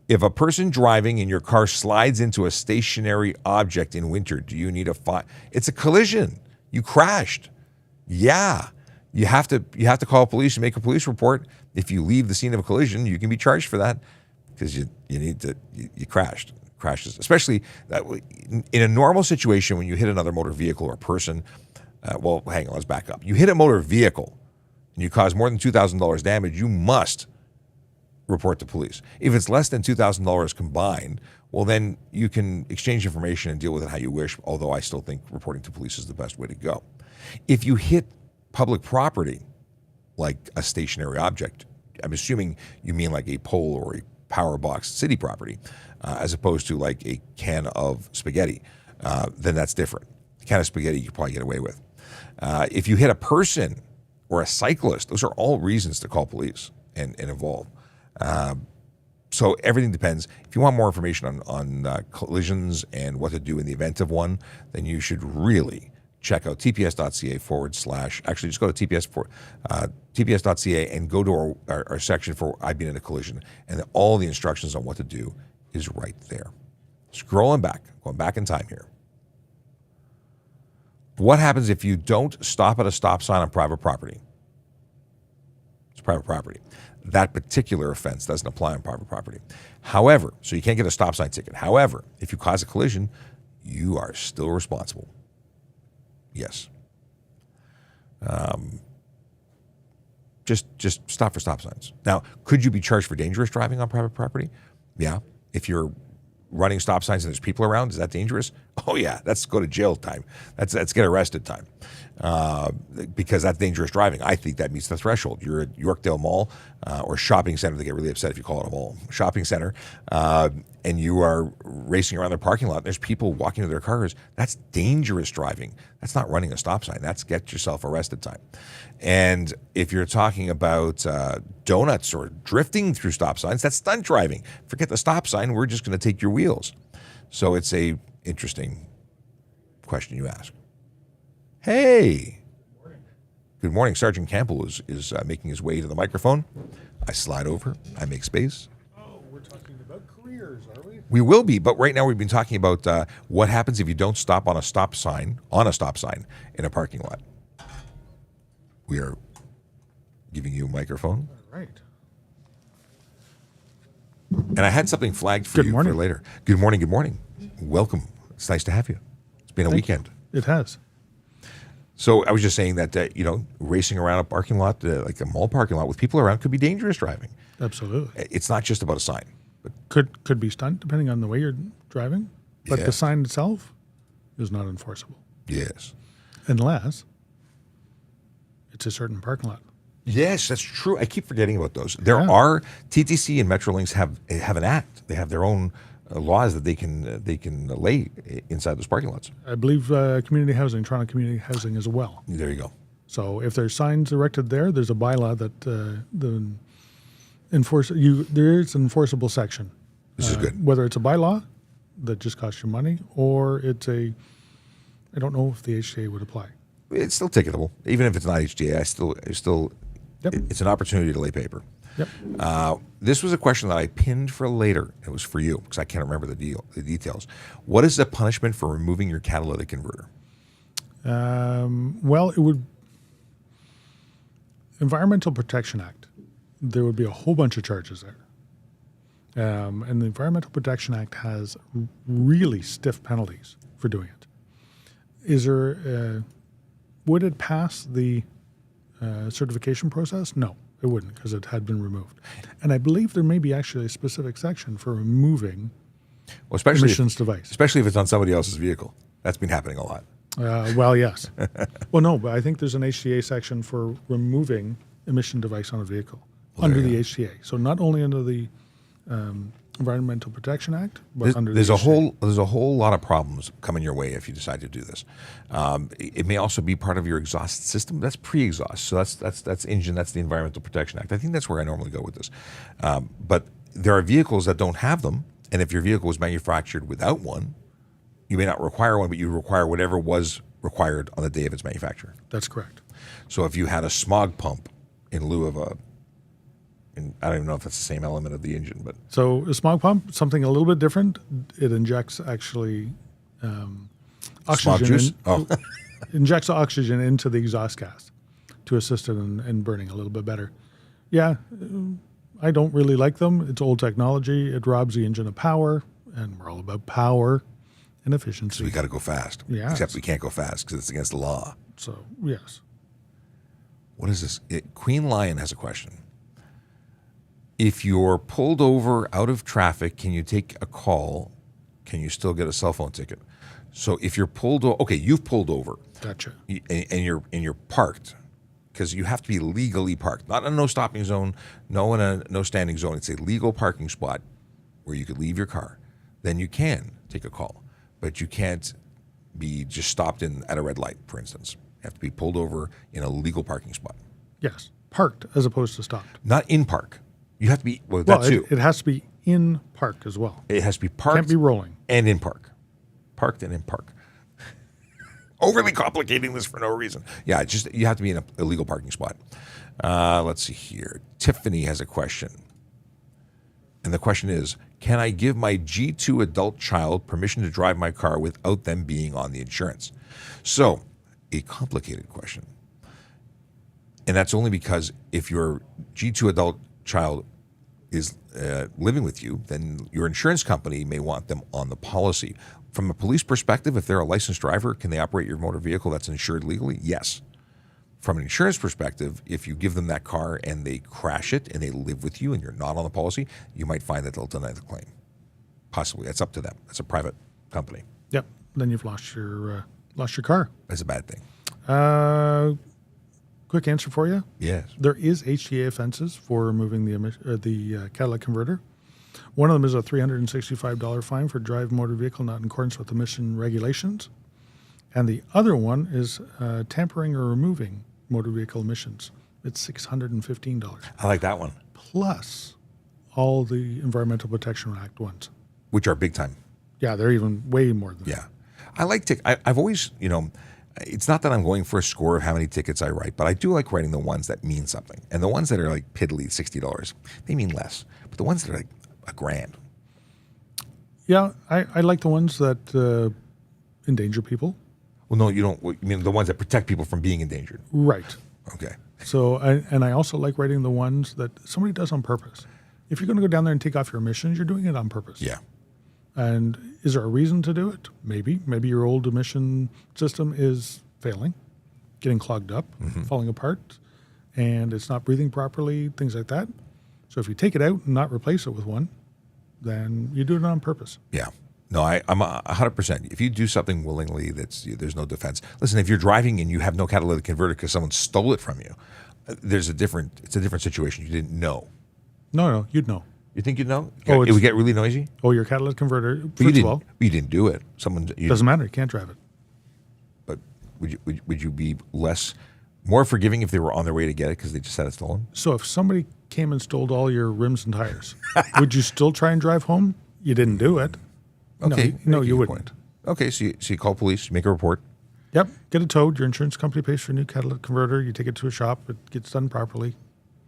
If a person driving in your car slides into a stationary object in winter, do you need a fine? It's a collision. You crashed. Yeah. You have to call police and make a police report. If you leave the scene of a collision, you can be charged for that because you crashed. Crashes, especially in a normal situation when you hit another motor vehicle or person. Well, hang on, let's back up. You hit a motor vehicle and you cause more than $2,000 damage, you must report to police. If it's less than $2,000 combined, well, then you can exchange information and deal with it how you wish, although I still think reporting to police is the best way to go. If you hit public property, like a stationary object, I'm assuming you mean like a pole or a power box city property, as opposed to like a can of spaghetti, then that's different. A can of spaghetti you probably get away with. If you hit a person or a cyclist, those are all reasons to call police and involve. So everything depends. If you want more information on collisions and what to do in the event of one, then you should really check out tps.ca/. Actually, just go to tps.ca and go to our section for I've been in a collision. And all the instructions on what to do is right there. Scrolling back, going back in time here. What happens if you don't stop at a stop sign on private property? It's private property. That particular offense doesn't apply on private property. However, so you can't get a stop sign ticket. However, if you cause a collision, you are still responsible. Yes. Just stop for stop signs. Now, could you be charged for dangerous driving on private property? Yeah. If you're running stop signs and there's people around, is that dangerous? Oh yeah, that's go to jail time. That's get arrested time. Because that's dangerous driving. I think that meets the threshold. You're at Yorkdale Mall or shopping center. They get really upset if you call it a mall. Shopping center. And you are racing around their parking lot. There's people walking to their cars. That's dangerous driving. That's not running a stop sign. That's get yourself arrested time. And if you're talking about donuts or drifting through stop signs, that's stunt driving. Forget the stop sign. We're just going to take your wheels. So it's a interesting question you ask. Hey. Good morning. Sergeant Campbell is making his way to the microphone. I slide over. I make space. Oh, we're talking about careers, are we? We will be, but right now we've been talking about what happens if you don't stop on a stop sign in a parking lot. We are giving you a microphone. All right. And I had something flagged for you for later. Good morning. Good morning. Welcome. It's nice to have you. It's been a weekend. It has. So I was just saying that, racing around a parking lot, like a mall parking lot with people around could be dangerous driving. Absolutely. It's not just about a sign. But Could be stunt depending on the way you're driving. But the sign itself is not enforceable. Yes. Unless it's a certain parking lot. Yes, that's true. I keep forgetting about those. There are TTC and Metrolinx have an act. They have their own laws that they can lay inside those parking lots. I believe community housing, Toronto Community Housing as well. There you go. So if there's signs erected there's a bylaw that there is an enforceable section. This is good. Whether it's a bylaw that just costs you money or it's I don't know if the HTA would apply. It's still ticketable, even if it's not HTA. It's an opportunity to lay paper. Yep. This was a question that I pinned for later. It was for you because I can't remember the details. What is the punishment for removing your catalytic converter? Well, it would Environmental Protection Act. There would be a whole bunch of charges there. And the Environmental Protection Act has really stiff penalties for doing it. Would it pass the certification process? No, it wouldn't because it had been removed. And I believe there may be actually a specific section for removing emissions device. Especially if it's on somebody else's vehicle. That's been happening a lot. Well, yes. Well, no, but I think there's an HTA section for removing emission device on a vehicle under the HTA. So not only under the Environmental Protection Act, but under there's the HTA. There's a whole lot of problems coming your way if you decide to do this. It may also be part of your exhaust system. That's pre-exhaust. So that's engine. That's the Environmental Protection Act. I think that's where I normally go with this. But there are vehicles that don't have them, and if your vehicle was manufactured without one, you may not require one, but you require whatever was required on the day of its manufacture. That's correct. So if you had a smog pump in lieu of and I don't even know if that's the same element of the engine, but so a smog pump, something a little bit different. It injects actually oxygen. Injects oxygen into the exhaust gas to assist it in burning a little bit better. Yeah, I don't really like them. It's old technology. It robs the engine of power, and we're all about power and efficiency. So we got to go fast. Yeah. Except we can't go fast because it's against the law. So yes. What is this? Queen Lion has a question. If you're pulled over out of traffic, can you take a call? Can you still get a cell phone ticket? So if you're pulled over, okay, you've pulled over. Gotcha. And you're parked because you have to be legally parked, not in a no stopping zone, no in a no standing zone. It's a legal parking spot where you could leave your car. Then you can take a call, but you can't be just stopped at a red light, for instance. You have to be pulled over in a legal parking spot. Yes, parked as opposed to stopped. Not in park. You have to be, that too. It has to be in park as well. It has to be parked. Can't be rolling. And in park. Parked and in park. Overly complicating this for no reason. Yeah, you have to be in a legal parking spot. Let's see here. Tiffany has a question. And the question is, can I give my G2 adult child permission to drive my car without them being on the insurance? So, a complicated question. And that's only because if your G2 adult child is living with you, then your insurance company may want them on the policy. From a police perspective, if they're a licensed driver, can they operate your motor vehicle that's insured legally? Yes. From an insurance perspective, if you give them that car and they crash it and they live with you and you're not on the policy, you might find that they'll deny the claim. Possibly. That's up to them. That's a private company. Yep. Then you've lost your car. That's a bad thing. Quick answer for you. Yes. There is HTA offenses for removing the catalytic converter. One of them is a $365 fine for drive motor vehicle not in accordance with emission regulations. And the other one is tampering or removing motor vehicle emissions. It's $615. I like that one. Plus all the Environmental Protection Act ones. Which are big time. Yeah, they're even way more than that. I like I've always, It's not that I'm going for a score of how many tickets I write, but I do like writing the ones that mean something. And the ones that are like piddly, $60, they mean less. But the ones that are like $1,000. Yeah, I like the ones that endanger people. Well, no, you don't. You mean the ones that protect people from being endangered. Right. Okay. So, I also like writing the ones that somebody does on purpose. If you're going to go down there and take off your emissions, you're doing it on purpose. Yeah. And is there a reason to do it? Maybe. Maybe your old emission system is failing, getting clogged up, falling apart, and it's not breathing properly, things like that. So if you take it out and not replace it with one, then you do it on purpose. Yeah. No, I'm 100%. If you do something willingly, there's no defense. Listen, if you're driving and you have no catalytic converter because someone stole it from you, it's a different situation. You didn't know. No, you'd know. You think you'd know? Oh, it would get really noisy? Oh, your catalytic converter, But first of all, you didn't do it. doesn't matter. You can't drive it. But would you be more forgiving if they were on their way to get it because they just had it stolen? So if somebody came and stole all your rims and tires, would you still try and drive home? You didn't do it. Okay. No, you wouldn't. Okay, so you call police, you make a report. Yep, get it towed. Your insurance company pays for a new catalytic converter. You take it to a shop. It gets done properly.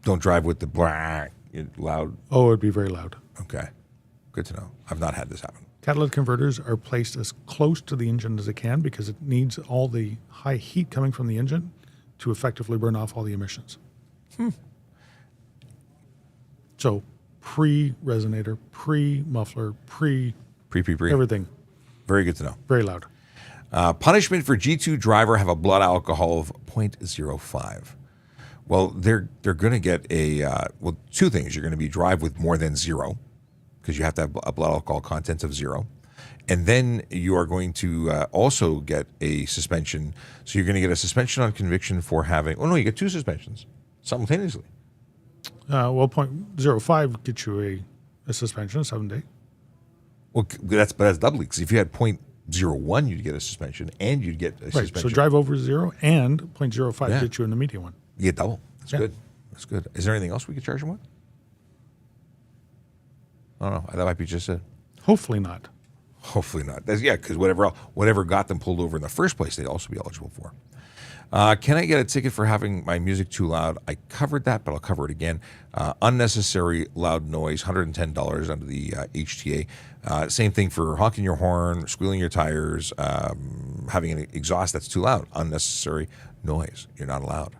Don't drive with the black loud. Oh, it'd be very loud. Okay, good to know. I've not had this happen. Catalytic converters are placed as close to the engine as it can because it needs all the high heat coming from the engine to effectively burn off all the emissions. So pre-resonator, pre-muffler, Pre. everything. Very good to know. Very loud. Punishment for G2 driver have a blood alcohol of 0.05. Well, they're going to get two things. You're going to be drive with more than 0 because you have to have a blood alcohol content of 0. And then you are going to also get a suspension. So you're going to get a suspension on conviction for having, you get 2 suspensions simultaneously. 0.05 gets you a suspension, a 7-day. Well, that's doubly because if you had 0.01, you'd get a suspension and you'd get a suspension. So drive over 0 and 0.05 gets you in the medium one. You get double. That's good. That's good. Is there anything else we could charge them with? I don't know. That might be just it. Hopefully not. Hopefully not. Because whatever got them pulled over in the first place, they'd also be eligible for. Can I get a ticket for having my music too loud? I covered that, but I'll cover it again. Unnecessary loud noise, $110 under the HTA. Same thing for honking your horn, squealing your tires, having an exhaust that's too loud. Unnecessary noise. You're not allowed.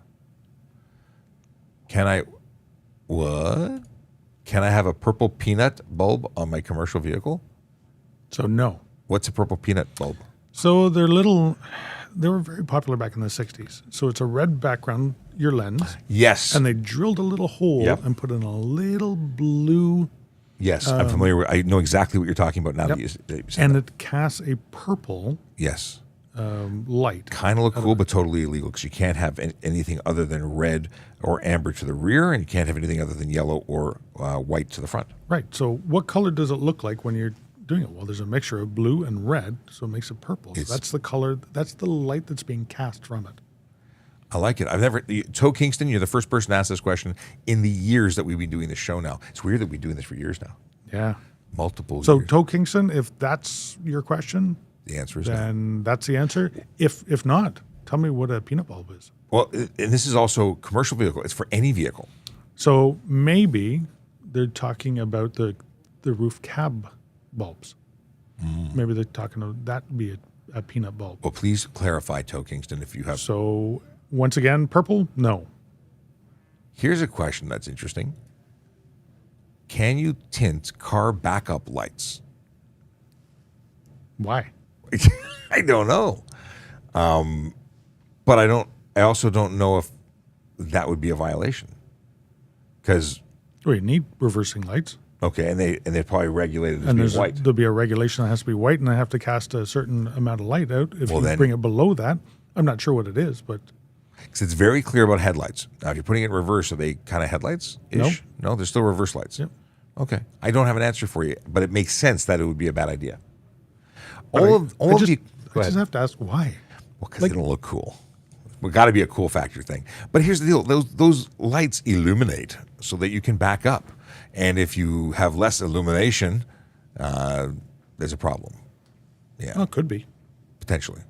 Can I have a purple peanut bulb on my commercial vehicle? So no. What's a purple peanut bulb? So they were very popular back in the 60s. So it's a red background, your lens. Yes. And they drilled a little hole and put in a little blue. Yes, I'm familiar with I know exactly what you're talking about now that you said and that. it casts a purple Yes. light. Kind of look cool, but totally illegal because you can't have anything other than red or amber to the rear, and you can't have anything other than yellow or white to the front. Right. So what color does it look like when you're doing it? Well, there's a mixture of blue and red, so it makes it purple. So that's the color. That's the light that's being cast from it. I like it. Toe Kingston, you're the first person to ask this question in the years that we've been doing this show now. It's weird that we've been doing this for years now. Yeah. Multiple So years. Toe Kingston, if that's your question, The answer is no. then that's the answer. If not, tell me what a peanut bulb is. Well, and this is also commercial vehicle. It's for any vehicle. So maybe they're talking about the roof cab bulbs. Maybe they're talking about that be a peanut bulb. Well, please clarify, Toe Kingston, if you have. So once again, purple? No. Here's a question that's interesting. Can you tint car backup lights? Why? I don't know. But I also don't know if that would be a violation. Because you need reversing lights. okay, and they probably regulate it as And being white. there'll be a regulation that has to be white, and I have to cast a certain amount of light out. If Well, you then- bring it below that, I'm not sure what it is, but Because it's very clear about headlights. Now, if you're putting it in reverse, are they kind of headlights-ish? No, they're still reverse lights. Yep. Okay. I don't have an answer for you, but it makes sense that it would be a bad idea. I just have to ask why. Well, because they don't look cool. It got to be a cool factor thing. But here's the deal: those lights illuminate so that you can back up, and if you have less illumination, there's a problem. Yeah, Oh, it could be. potentially.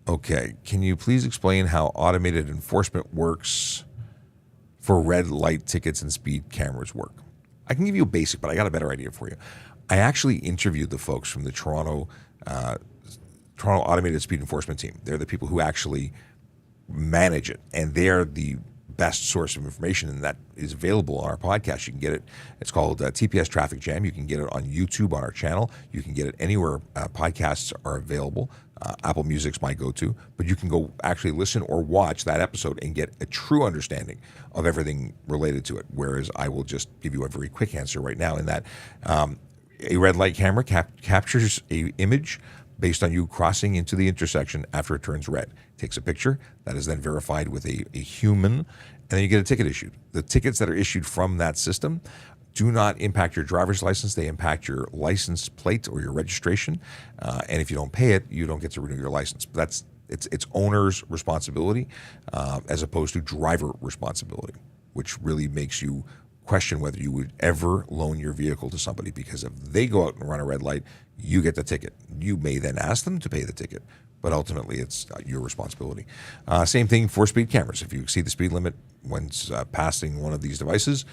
Okay. Can you please explain how automated enforcement works for red light tickets and speed cameras work? I can give you a basic, but I got a better idea for you. I actually interviewed the folks from the Toronto Automated Speed Enforcement Team. They're the people who actually manage it, and they're the best source of information, and that is available on our podcast. You can get it. It's called TPS Traffic Jam. You can get it on YouTube on our channel. You can get it anywhere podcasts are available. Apple Music's my go-to, but you can go actually listen or watch that episode and get a true understanding of everything related to it. Whereas I will just give you a very quick answer right now in that a red light camera captures a image based on you crossing into the intersection after it turns red. Takes a picture that is then verified with a human, and then you get a ticket issued. The tickets that are issued from that system do not impact your driver's license. They impact your license plate or your registration. And if you don't pay it, you don't get to renew your license. But it's owner's responsibility as opposed to driver responsibility, which really makes you question whether you would ever loan your vehicle to somebody, because if they go out and run a red light, you get the ticket. You may then ask them to pay the ticket, but ultimately it's your responsibility. Same thing for speed cameras. If you exceed the speed limit when passing one of these devices,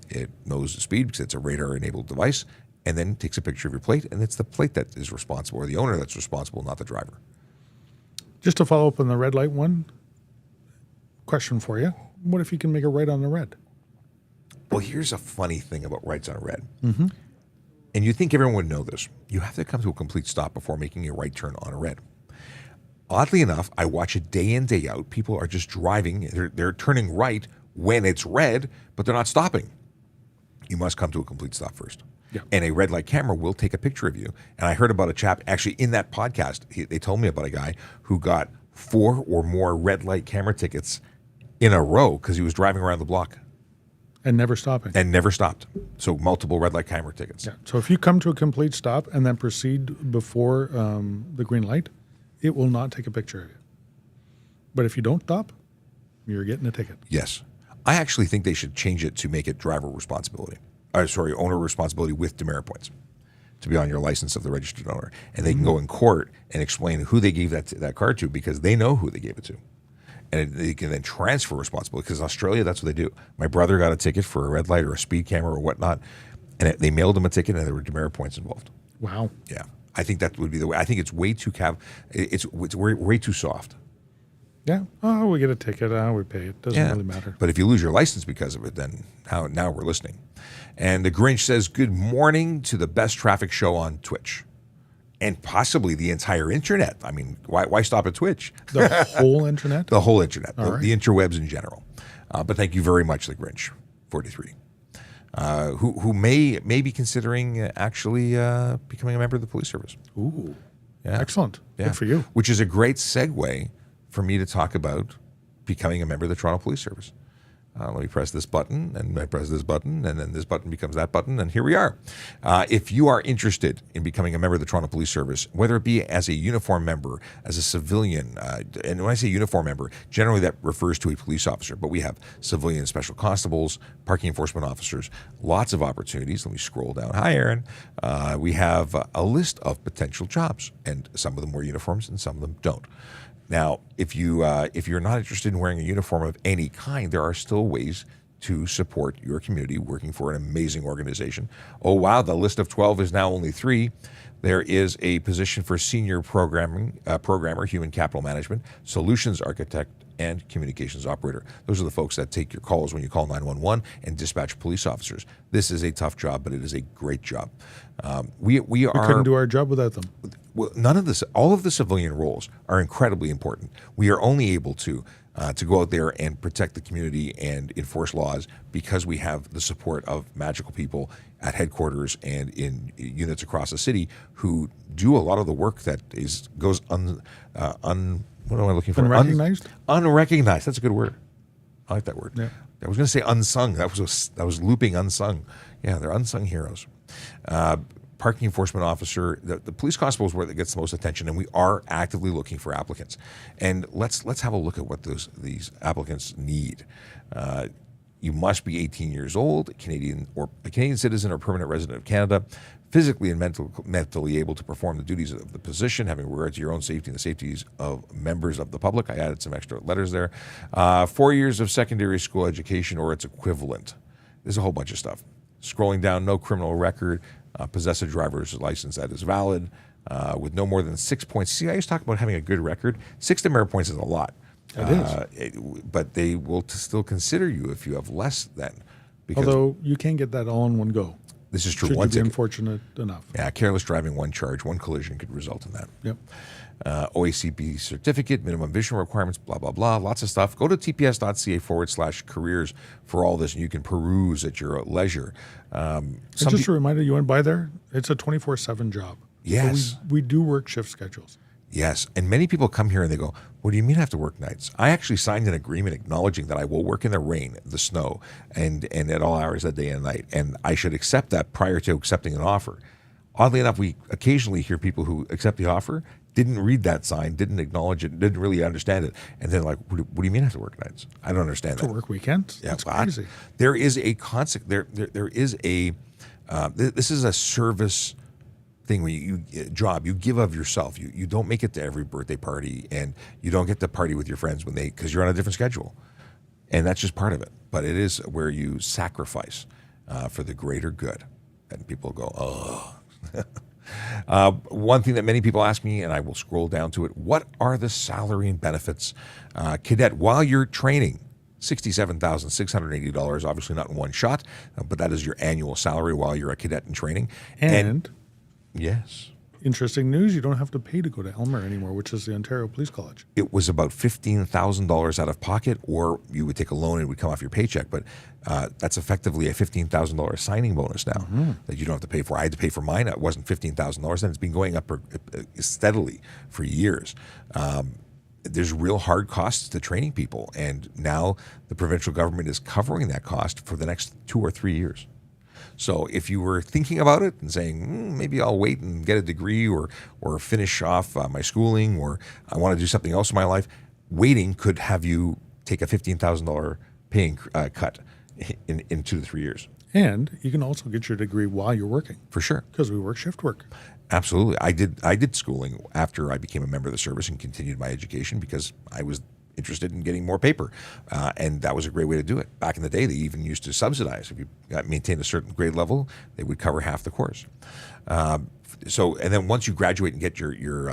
it knows the speed because it's a radar-enabled device, and then takes a picture of your plate, and it's the plate that is responsible, or the owner that's responsible, not the driver. Just to follow up on the red light one, question for you. What if you can make a right on the red? Well, here's a funny thing about rights on a red. Mm-hmm. And you'd think everyone would know this. You have to come to a complete stop before making a right turn on a red. Oddly enough, I watch it day in, day out. People are just driving. They're turning right when it's red, but they're not stopping. You must come to a complete stop first. Yeah. And a red light camera will take a picture of you. And I heard about a chap, actually in that podcast, they told me about a guy who got 4 or more red light camera tickets in a row because he was driving around the block. And never stopping. And never stopped. So multiple red light camera tickets. Yeah. So if you come to a complete stop and then proceed before the green light, it will not take a picture of you. But if you don't stop, you're getting a ticket. Yes. I actually think they should change it to make it driver responsibility. Owner responsibility with demerit points to be on your license of the registered owner. And they can go in court and explain who they gave that card to, because they know who they gave it to. And they can then transfer responsibility, because in Australia, that's what they do. My brother got a ticket for a red light or a speed camera or whatnot, and they mailed him a ticket, and there were demerit points involved. Wow. Yeah. I think that would be the way. I think it's way too it's way too soft. Yeah. Oh, we get a ticket. We pay it. Doesn't really matter. But if you lose your license because of it, then now we're listening. And the Grinch says, good morning to the best traffic show on Twitch. And possibly the entire internet. I mean, why stop at Twitch? The whole internet? The whole internet. All right. The interwebs in general. But thank you very much, the Grinch, 43. Who may be considering actually becoming a member of the police service. Ooh. Yeah. Excellent. Yeah. Good for you. Which is a great segue for me to talk about becoming a member of the Toronto Police Service. Let me press this button, and I press this button, and then this button becomes that button, and here we are. If you are interested in becoming a member of the Toronto Police Service, whether it be as a uniform member, as a civilian, and when I say uniform member, generally that refers to a police officer, but we have civilian special constables, parking enforcement officers, lots of opportunities. Let me scroll down. Hi, Aaron. We have a list of potential jobs, and some of them wear uniforms and some of them don't. Now, if you're not interested in wearing a uniform of any kind, there are still ways to support your community working for an amazing organization. Oh, wow, the list of 12 is now only 3. There is a position for senior programmer, human capital management, solutions architect, and communications operator. Those are the folks that take your calls when you call 911 and dispatch police officers. This is a tough job, but it is a great job. We couldn't do our job without them. Well, all of the civilian roles are incredibly important. We are only able to go out there and protect the community and enforce laws because we have the support of magical people at headquarters and in units across the city who do a lot of the work that goes what am I looking for? Unrecognized? Unrecognized. That's a good word. I like that word. Yeah. I was going to say unsung. That was looping unsung. Yeah, they're unsung heroes. Parking enforcement officer, the police constable is where it gets the most attention, and we are actively looking for applicants. And let's have a look at what these applicants need. You must be 18 years old, a Canadian citizen or permanent resident of Canada, physically and mentally able to perform the duties of the position, having regard to your own safety and the safeties of members of the public. I added some extra letters there. 4 years of secondary school education or its equivalent. There's a whole bunch of stuff. Scrolling down, no criminal record, possess a driver's license that is valid, with no more than 6 points. See, I used to talk about having a good record. 6 demerit points is a lot. It is. But they will still consider you if you have less than. Because Although you can't get that all in one go. this is true. Should One you be ticket. unfortunate enough. Yeah, careless driving, one charge, one collision could result in that. Yep. OACP certificate, minimum vision requirements, blah, blah, blah, lots of stuff. Go to tps.ca/careers for all this, and you can peruse at your leisure. And just a reminder, you went by there, it's a 24/7 job. Yes. So we do work shift schedules. Yes, and many people come here and they go, what do you mean I have to work nights? I actually signed an agreement acknowledging that I will work in the rain, the snow, and at all hours of the day and night, and I should accept that prior to accepting an offer. Oddly enough, we occasionally hear people who accept the offer, didn't read that sign, didn't acknowledge it, didn't really understand it, and then like, what do you mean I have to work nights? I don't understand To that. work weekends? Yeah, That's but crazy. there is a concept. There is a. This is a service thing where you job. You give of yourself. You don't make it to every birthday party, and you don't get to party with your friends because you're on a different schedule, and that's just part of it. But it is where you sacrifice for the greater good, and people go, oh. One thing that many people ask me, and I will scroll down to it, what are the salary and benefits? Cadet, while you're training, $67,680, obviously not in one shot, but that is your annual salary while you're a cadet in training. And Yes, interesting news, you don't have to pay to go to Elmer anymore, which is the Ontario Police College. it was about $15,000 out of pocket, or you would take a loan and it would come off your paycheck, but that's effectively a $15,000 signing bonus now that you don't have to pay for. I had to pay for mine. It wasn't $15,000, and it's been going up steadily for years. There's real hard costs to training people, and now the provincial government is covering that cost for the next 2 or 3 years. So if you were thinking about it and saying, maybe I'll wait and get a degree or finish off my schooling, or I want to do something else in my life, waiting could have you take a $15,000 paying cut in 2 to 3 years. And you can also get your degree while you're working, For sure. because we work shift work. Absolutely. I did schooling after I became a member of the service and continued my education because I was interested in getting more paper, and that was a great way to do it. Back in the day, they even used to subsidize. If you maintained a certain grade level, they would cover half the course. And then once you graduate and get you're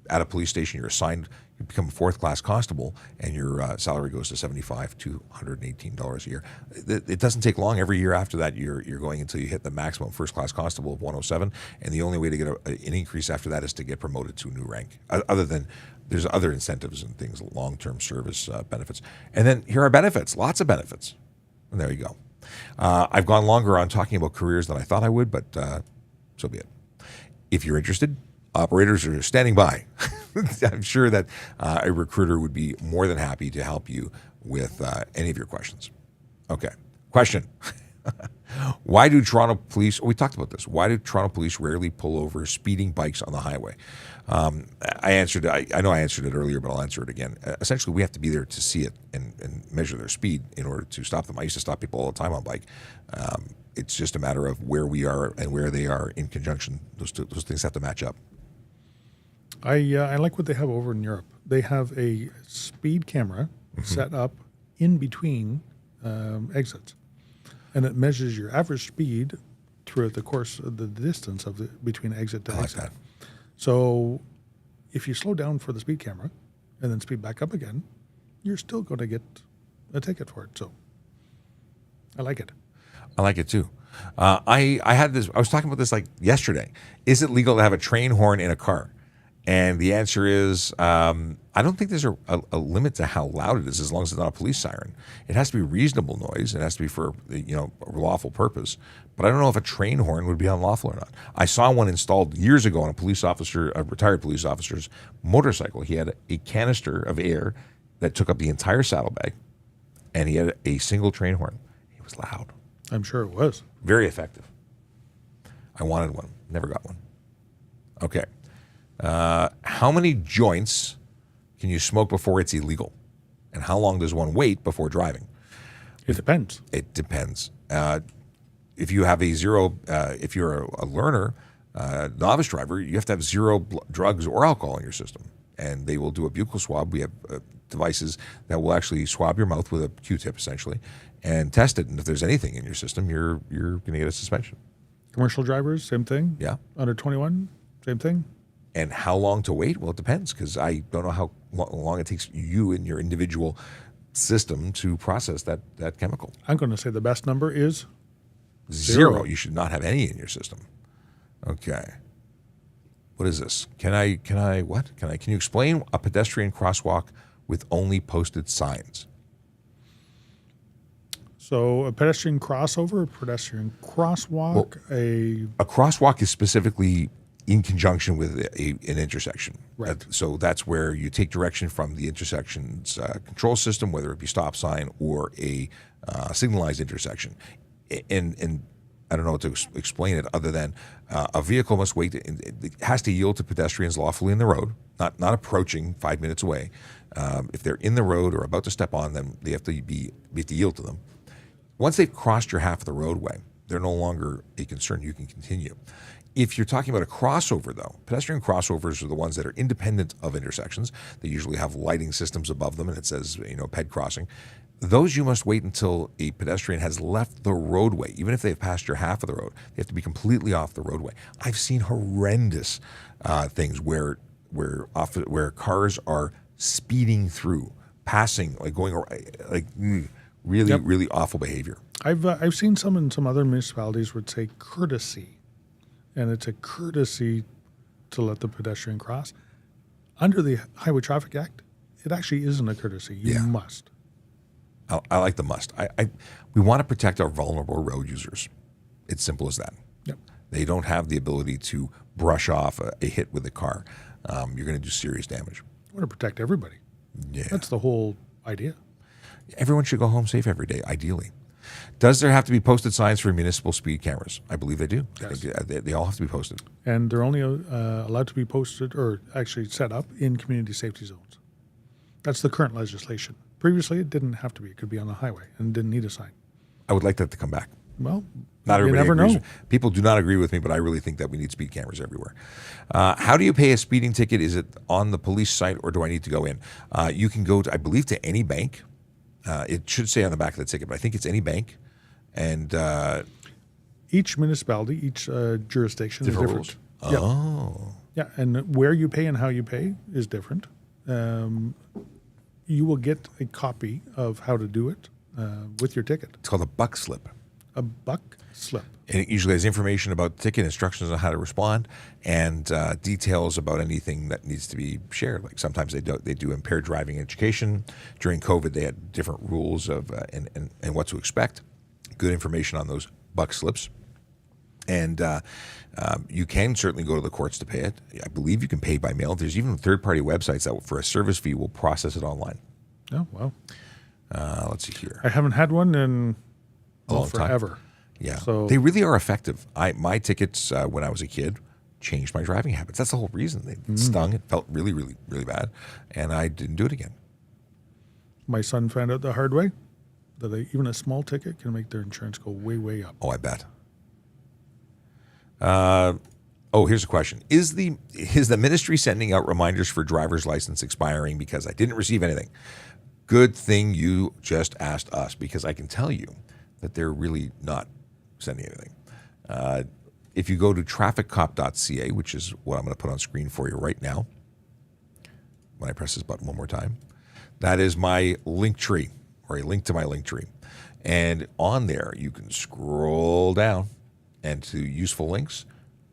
at a police station, you're assigned, you become a 4th class constable, and your salary goes to $75 to $118 a year. It doesn't take long. Every year after that, you're going until you hit the maximum 1st class constable of 107, and the only way to get an increase after that is to get promoted to a new rank. Other than there's other incentives and things, long-term service benefits. And then here are benefits, lots of benefits. And there you go. I've gone longer on talking about careers than I thought I would, but so be it. If you're interested, operators are standing by. I'm sure that a recruiter would be more than happy to help you with any of your questions. Okay, question. Why do Toronto police, we talked about this, why do Toronto police rarely pull over speeding bikes on the highway? I know I answered it earlier, but I'll answer it again. Essentially, we have to be there to see it and measure their speed in order to stop them. I used to stop people all the time on bike. It's just a matter of where we are and where they are in conjunction. Those things have to match up. I like what they have over in Europe. They have a speed camera set up in between exits, and it measures your average speed throughout the course of the distance of between exit to exit. That. So if you slow down for the speed camera and then speed back up again, you're still going to get a ticket for it. So I like it. I like it too. I was talking about this like yesterday. Is it legal to have a train horn in a car? And the answer is, I don't think there's a limit to how loud it is, as long as it's not a police siren. It has to be reasonable noise. It has to be for a lawful purpose. But I don't know if a train horn would be unlawful or not. I saw one installed years ago on a retired police officer's motorcycle. He had a canister of air that took up the entire saddlebag, and he had a single train horn. It was loud. I'm sure it was. Very effective. I wanted one. Never got one. Okay. How many joints can you smoke before it's illegal? And how long does one wait before driving? It depends. It depends. If you have if you're a learner, novice driver, you have to have zero drugs or alcohol in your system, and they will do a buccal swab. We have devices that will actually swab your mouth with a Q-tip, essentially, and test it. And if there's anything in your system, you're going to get a suspension. Commercial drivers, same thing. Yeah. Under 21, same thing. And how long to wait? Well, it depends, because I don't know how long it takes you in your individual system to process that chemical. I'm going to say the best number is Zero. You should not have any in your system. Okay. What is this? Can you explain a pedestrian crosswalk with only posted signs? So a pedestrian crossover, a pedestrian crosswalk, A crosswalk is specifically in conjunction with an intersection. Right. So that's where you take direction from the intersection's control system, whether it be stop sign or a signalized intersection. And I don't know how to explain it other than a vehicle must wait. It has to yield to pedestrians lawfully in the road, not approaching 5 minutes away. If they're in the road or about to step on them, they have to yield to them. Once they've crossed your half of the roadway, they're no longer a concern. You can continue. If you're talking about a crossover, though, pedestrian crossovers are the ones that are independent of intersections. They usually have lighting systems above them, and it says, ped crossing. Those you must wait until a pedestrian has left the roadway. Even if they've passed your half of the road, they have to be completely off the roadway. I've seen horrendous things where cars are speeding through, passing, really awful behavior. I've seen some in some other municipalities would say courtesy, and it's a courtesy to let the pedestrian cross. Under the Highway Traffic Act, it actually isn't a courtesy. You must. I like the must. We want to protect our vulnerable road users. It's simple as that. Yep. They don't have the ability to brush off a hit with a car. You're going to do serious damage. I want to protect everybody. Yeah. That's the whole idea. Everyone should go home safe every day, ideally. Does there have to be posted signs for municipal speed cameras? I believe they do. Yes. I think they all have to be posted. And they're only allowed to be posted or actually set up in community safety zones. That's the current legislation. Previously, it didn't have to be. It could be on the highway and didn't need a sign. I would like that to come back. Well, not everybody you never agrees. know. People do not agree with me, but I really think that we need speed cameras everywhere. How do you pay a speeding ticket? Is it on the police site, or do I need to go in? You can go to, I believe, to any bank. It should say on the back of the ticket, but I think it's any bank. And each municipality, each jurisdiction is different. Rules. Oh. Yeah, and where you pay and how you pay is different. You will get a copy of how to do it with your ticket. It's called a buck slip. A buck slip. And it usually has information about the ticket, instructions on how to respond, and details about anything that needs to be shared. Like sometimes they do impaired driving education. During COVID, they had different rules of and what to expect. Good information on those buck slips. And you can certainly go to the courts to pay it. I believe you can pay by mail. There's even third-party websites that, for a service fee, will process it online. Oh, wow. Let's see here. I haven't had one in forever. Time. Yeah, So they really are effective. My tickets when I was a kid changed my driving habits. That's the whole reason. They stung. It felt really, really, really bad, and I didn't do it again. my son found out the hard way that even a small ticket can make their insurance go way, way up. Oh, I bet. Here's a question. Is the ministry sending out reminders for driver's license expiring because I didn't receive anything? Good thing you just asked us, because I can tell you that they're really not sending anything. If you go to trafficcop.ca, which is what I'm going to put on screen for you right now, when I press this button one more time, that is my link tree, or a link to my link tree. And on there, you can scroll down and to useful links.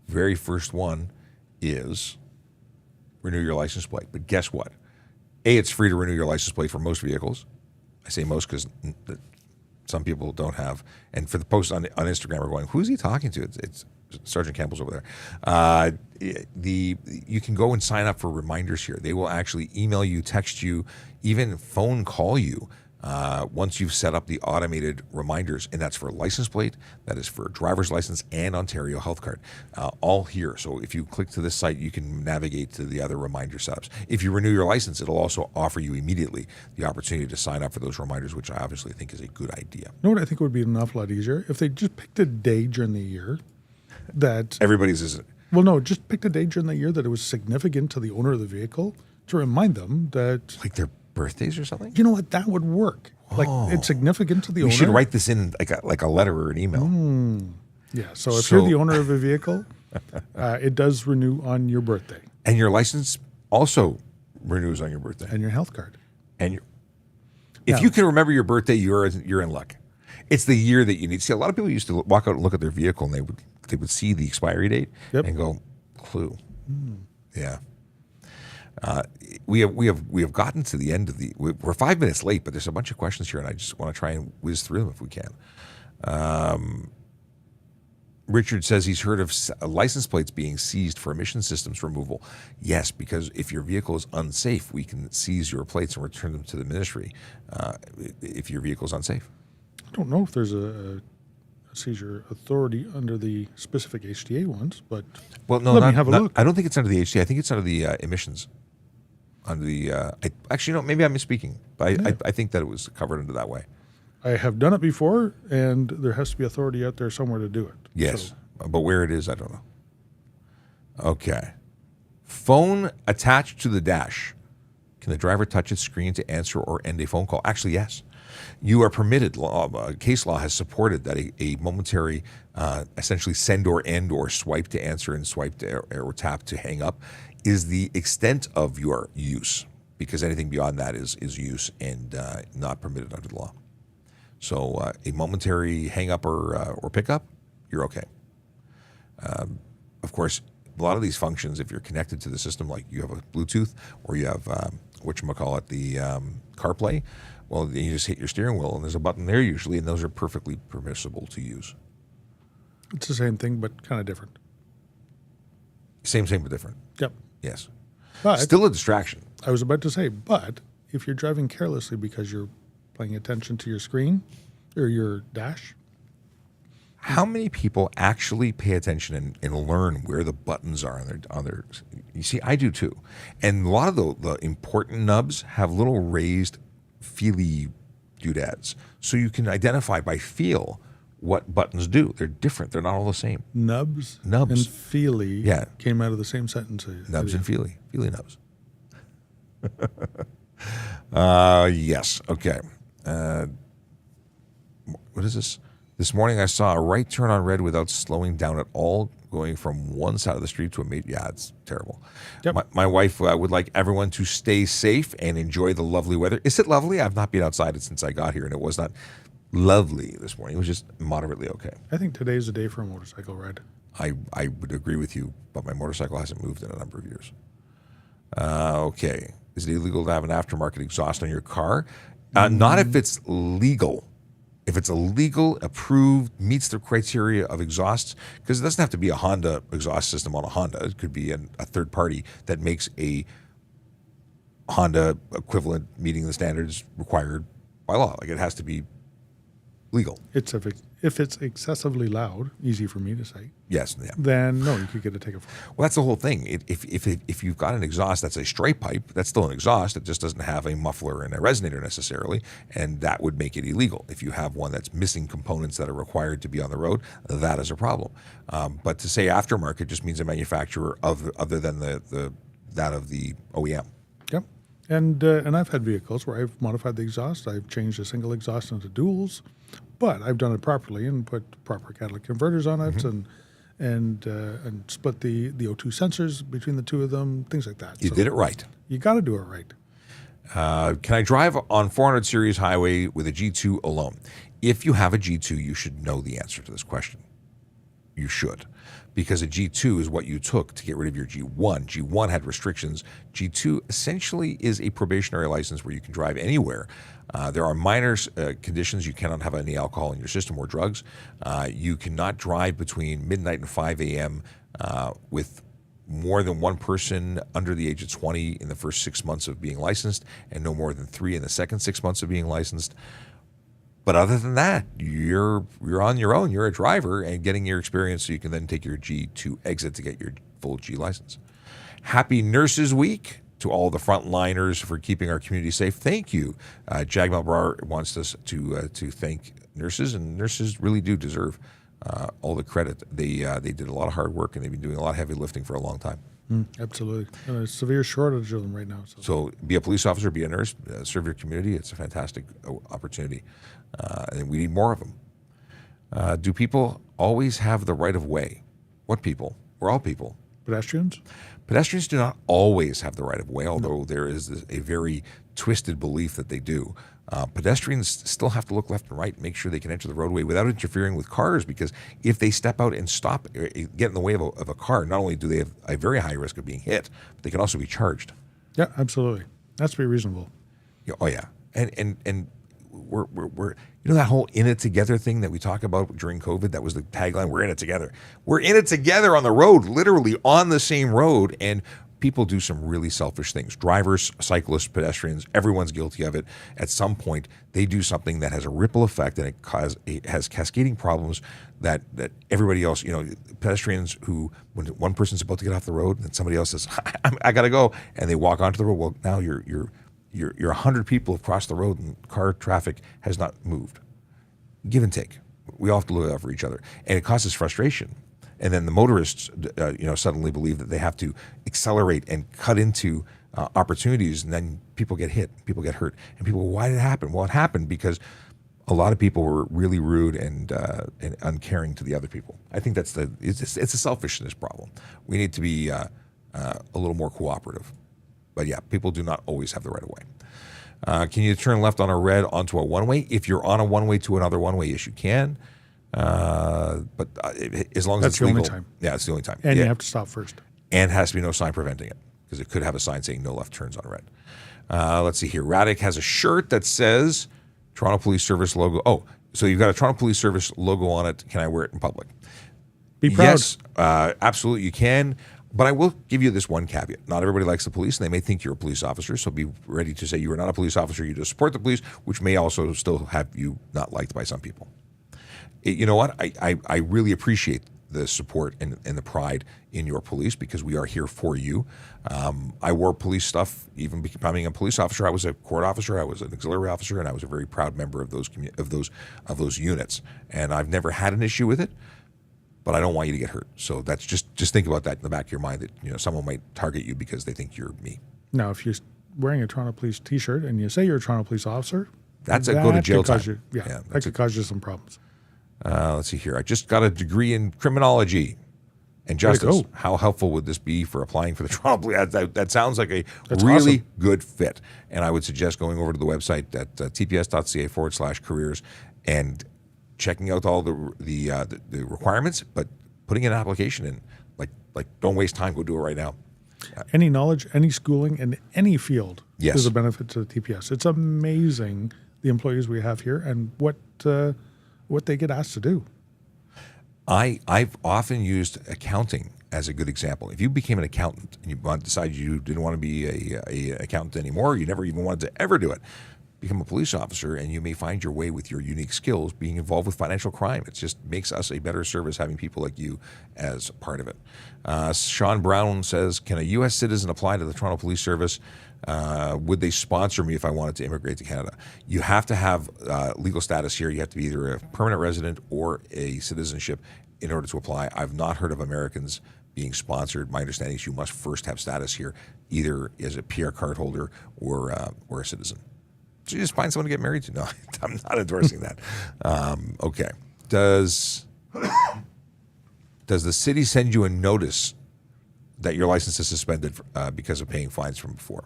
Very first one is renew your license plate. But guess what? It's free to renew your license plate for most vehicles. I say most because some people don't have. And for the posts on Instagram are going, who's he talking to? It's Sergeant Campbell's over there. You can go and sign up for reminders here. They will actually email you, text you, even phone call you Once you've set up the automated reminders, and that's for license plate, that is for driver's license and Ontario health card, all here. So if you click to this site, you can navigate to the other reminder setups. If you renew your license, it'll also offer you immediately the opportunity to sign up for those reminders, which I obviously think is a good idea. You know what I think would be an awful lot easier? If they just picked a day during the year that... Everybody's is Well, no, just picked a day during the year that it was significant to the owner of the vehicle to remind them that... like their birthdays or something? You know what? That would work. Like, it's significant to the owner. We should write this in like a letter or an email. Yeah, so if you're the owner of a vehicle, it does renew on your birthday. And your license also renews on your birthday. And your health card. And if you can remember your birthday, you're in luck. It's the year that you need. See, a lot of people used to walk out and look at their vehicle, and they would see the expiry date and go, clue. Yeah. We have gotten to the end of we're 5 minutes late, but there's a bunch of questions here, and I just want to try and whiz through them if we can. Richard says he's heard of license plates being seized for emission systems removal. Yes, because if your vehicle is unsafe, we can seize your plates and return them to the ministry if your vehicle is unsafe. I don't know if there's a seizure authority under the specific HTA ones, but well, no, let me have a look. I don't think it's under the HTA. I think it's under the emissions. Under the actually, no, maybe I'm misspeaking, but I think that it was covered under that way. I have done it before, and there has to be authority out there somewhere to do it. Yes, but where it is, I don't know. Okay. Phone attached to the dash. Can the driver touch its screen to answer or end a phone call? Actually, yes. You are permitted. Case law has supported that a momentary, essentially send or end or swipe to answer and swipe to, or tap to hang up is the extent of your use, because anything beyond that is use and not permitted under the law. So a momentary hang up or pick up, you're okay. Of course, a lot of these functions, if you're connected to the system, like you have a Bluetooth or you have whatchamacallit, the CarPlay, well, you just hit your steering wheel and there's a button there usually, and those are perfectly permissible to use. It's the same thing, but kind of different. Same, but different. Yep. Yes. But still a distraction. I was about to say, but if you're driving carelessly because you're paying attention to your screen or your dash. How many people actually pay attention and learn where the buttons are on their? You see, I do too. And a lot of the important nubs have little raised feely doodads. So you can identify by feel what buttons do. They're different. They're not all the same. Nubs and feely came out of the same sentence. Nubs and feely nubs. Yes. Okay. What is this? This morning I saw a right turn on red without slowing down at all, going from one side of the street to a major. Yeah, it's terrible. Yep. My wife would like everyone to stay safe and enjoy the lovely weather. Is it lovely? I've not been outside since I got here, and it was not lovely this morning. It was just moderately okay. I think today's a day for a motorcycle ride. I would agree with you, but my motorcycle hasn't moved in a number of years. Okay. Is it illegal to have an aftermarket exhaust on your car? Not if it's legal. If it's a legal, approved, meets the criteria of exhausts, because it doesn't have to be a Honda exhaust system on a Honda. It could be a third party that makes a Honda equivalent meeting the standards required by law. Like, it has to be legal. If it's excessively loud, easy for me to say. Yes. Yeah. Then no, you could get a ticket for it. Well, that's the whole thing. If you've got an exhaust that's a straight pipe, that's still an exhaust. It just doesn't have a muffler and a resonator necessarily, and that would make it illegal. If you have one that's missing components that are required to be on the road, that is a problem. But to say aftermarket just means a manufacturer other than that of the OEM. Yep. And I've had vehicles where I've modified the exhaust. I've changed a single exhaust into duals, but I've done it properly and put proper catalytic converters on it and split the O2 sensors between the two of them, things like that. You did it right. You got to do it right. Can I drive on 400 series highway with a G2 alone? If you have a G2, you should know the answer to this question. You should. Because a G2 is what you took to get rid of your G1. G1 had restrictions. G2 essentially is a probationary license where you can drive anywhere. There are minor conditions. You cannot have any alcohol in your system or drugs. You cannot drive between midnight and 5 a.m. With more than one person under the age of 20 in the first 6 months of being licensed, and no more than 3 in the second 6 months of being licensed. But other than that, you're on your own. You're a driver and getting your experience so you can then take your G2 exit to get your full G license. Happy Nurses Week to all the frontliners for keeping our community safe. Thank you. Jag Malbrar wants us to thank nurses, and nurses really do deserve all the credit. They did a lot of hard work, and they've been doing a lot of heavy lifting for a long time. Absolutely. And a severe shortage of them right now. So be a police officer, be a nurse, serve your community. It's a fantastic opportunity, and we need more of them. Do people always have the right of way? What people? We're all people. Pedestrians? Pedestrians do not always have the right of way, although there is a very twisted belief that they do. Pedestrians still have to look left and right and make sure they can enter the roadway without interfering with cars, because if they step out and stop, get in the way of a car, not only do they have a very high risk of being hit, but they can also be charged. Yeah, absolutely. That's to be reasonable. Yeah, oh yeah, and we're that whole "in it together" thing that we talk about during COVID. That was the tagline. We're in it together. We're in it together on the road, literally on the same road, and people do some really selfish things. Drivers, cyclists, pedestrians, everyone's guilty of it. At some point, they do something that has a ripple effect, and it has cascading problems that everybody else, pedestrians who, when one person's about to get off the road and somebody else says, I got to go, and they walk onto the road, well, now you're 100 people have crossed the road and car traffic has not moved. Give and take. We all have to look out for each other, and it causes frustration. And then the motorists, suddenly believe that they have to accelerate and cut into opportunities, and then people get hit, people get hurt, and people go, "Why did it happen?" Well, it happened because a lot of people were really rude and uncaring to the other people. I think it's a selfishness problem. We need to be a little more cooperative. But yeah, people do not always have the right of way. Can you turn left on a red onto a one-way? If you're on a one-way to another one-way, yes, you can. But as long as it's the legal, only time. Yeah, it's the only time. And you have to stop first. And has to be no sign preventing it, because it could have a sign saying no left turns on red. Let's see here. Radek has a shirt that says Toronto Police Service logo. Oh, so you've got a Toronto Police Service logo on it. Can I wear it in public? Be proud. Yes, absolutely you can. But I will give you this one caveat. Not everybody likes the police, and they may think you're a police officer, so be ready to say you are not a police officer, you just support the police, which may also still have you not liked by some people. You know what? I really appreciate the support and the pride in your police, because we are here for you. I wore police stuff even becoming a police officer. I was a court officer, I was an auxiliary officer, and I was a very proud member of those units. And I've never had an issue with it, but I don't want you to get hurt. So that's just think about that in the back of your mind, that someone might target you because they think you're me. Now, if you're wearing a Toronto Police T-shirt and you say you're a Toronto Police officer, that's a go to jail time. That could cause you some problems. Let's see here. I just got a degree in criminology and justice. How helpful would this be for applying for the Toronto Police? That sounds like that's really awesome. Good fit. And I would suggest going over to the website at tps.ca/careers and checking out all the requirements, but putting an application in. Like don't waste time. Go do it right now. Any knowledge, any schooling in any field is a benefit to the TPS. It's amazing the employees we have here and what they get asked to do. I've often used accounting as a good example. If you became an accountant and you decided you didn't want to be an accountant anymore, you never even wanted to ever do it, become a police officer, and you may find your way with your unique skills being involved with financial crime. It just makes us a better service having people like you as part of it. Sean Brown says, can a U.S. citizen apply to the Toronto Police Service? Would they sponsor me if I wanted to immigrate to Canada? You have to have legal status here. You have to be either a permanent resident or a citizenship in order to apply. I've not heard of Americans being sponsored. My understanding is you must first have status here, either as a PR card holder or a citizen. So you just find someone to get married to? No, I'm not endorsing that. Okay. Does the city send you a notice that your license is suspended because of paying fines from before?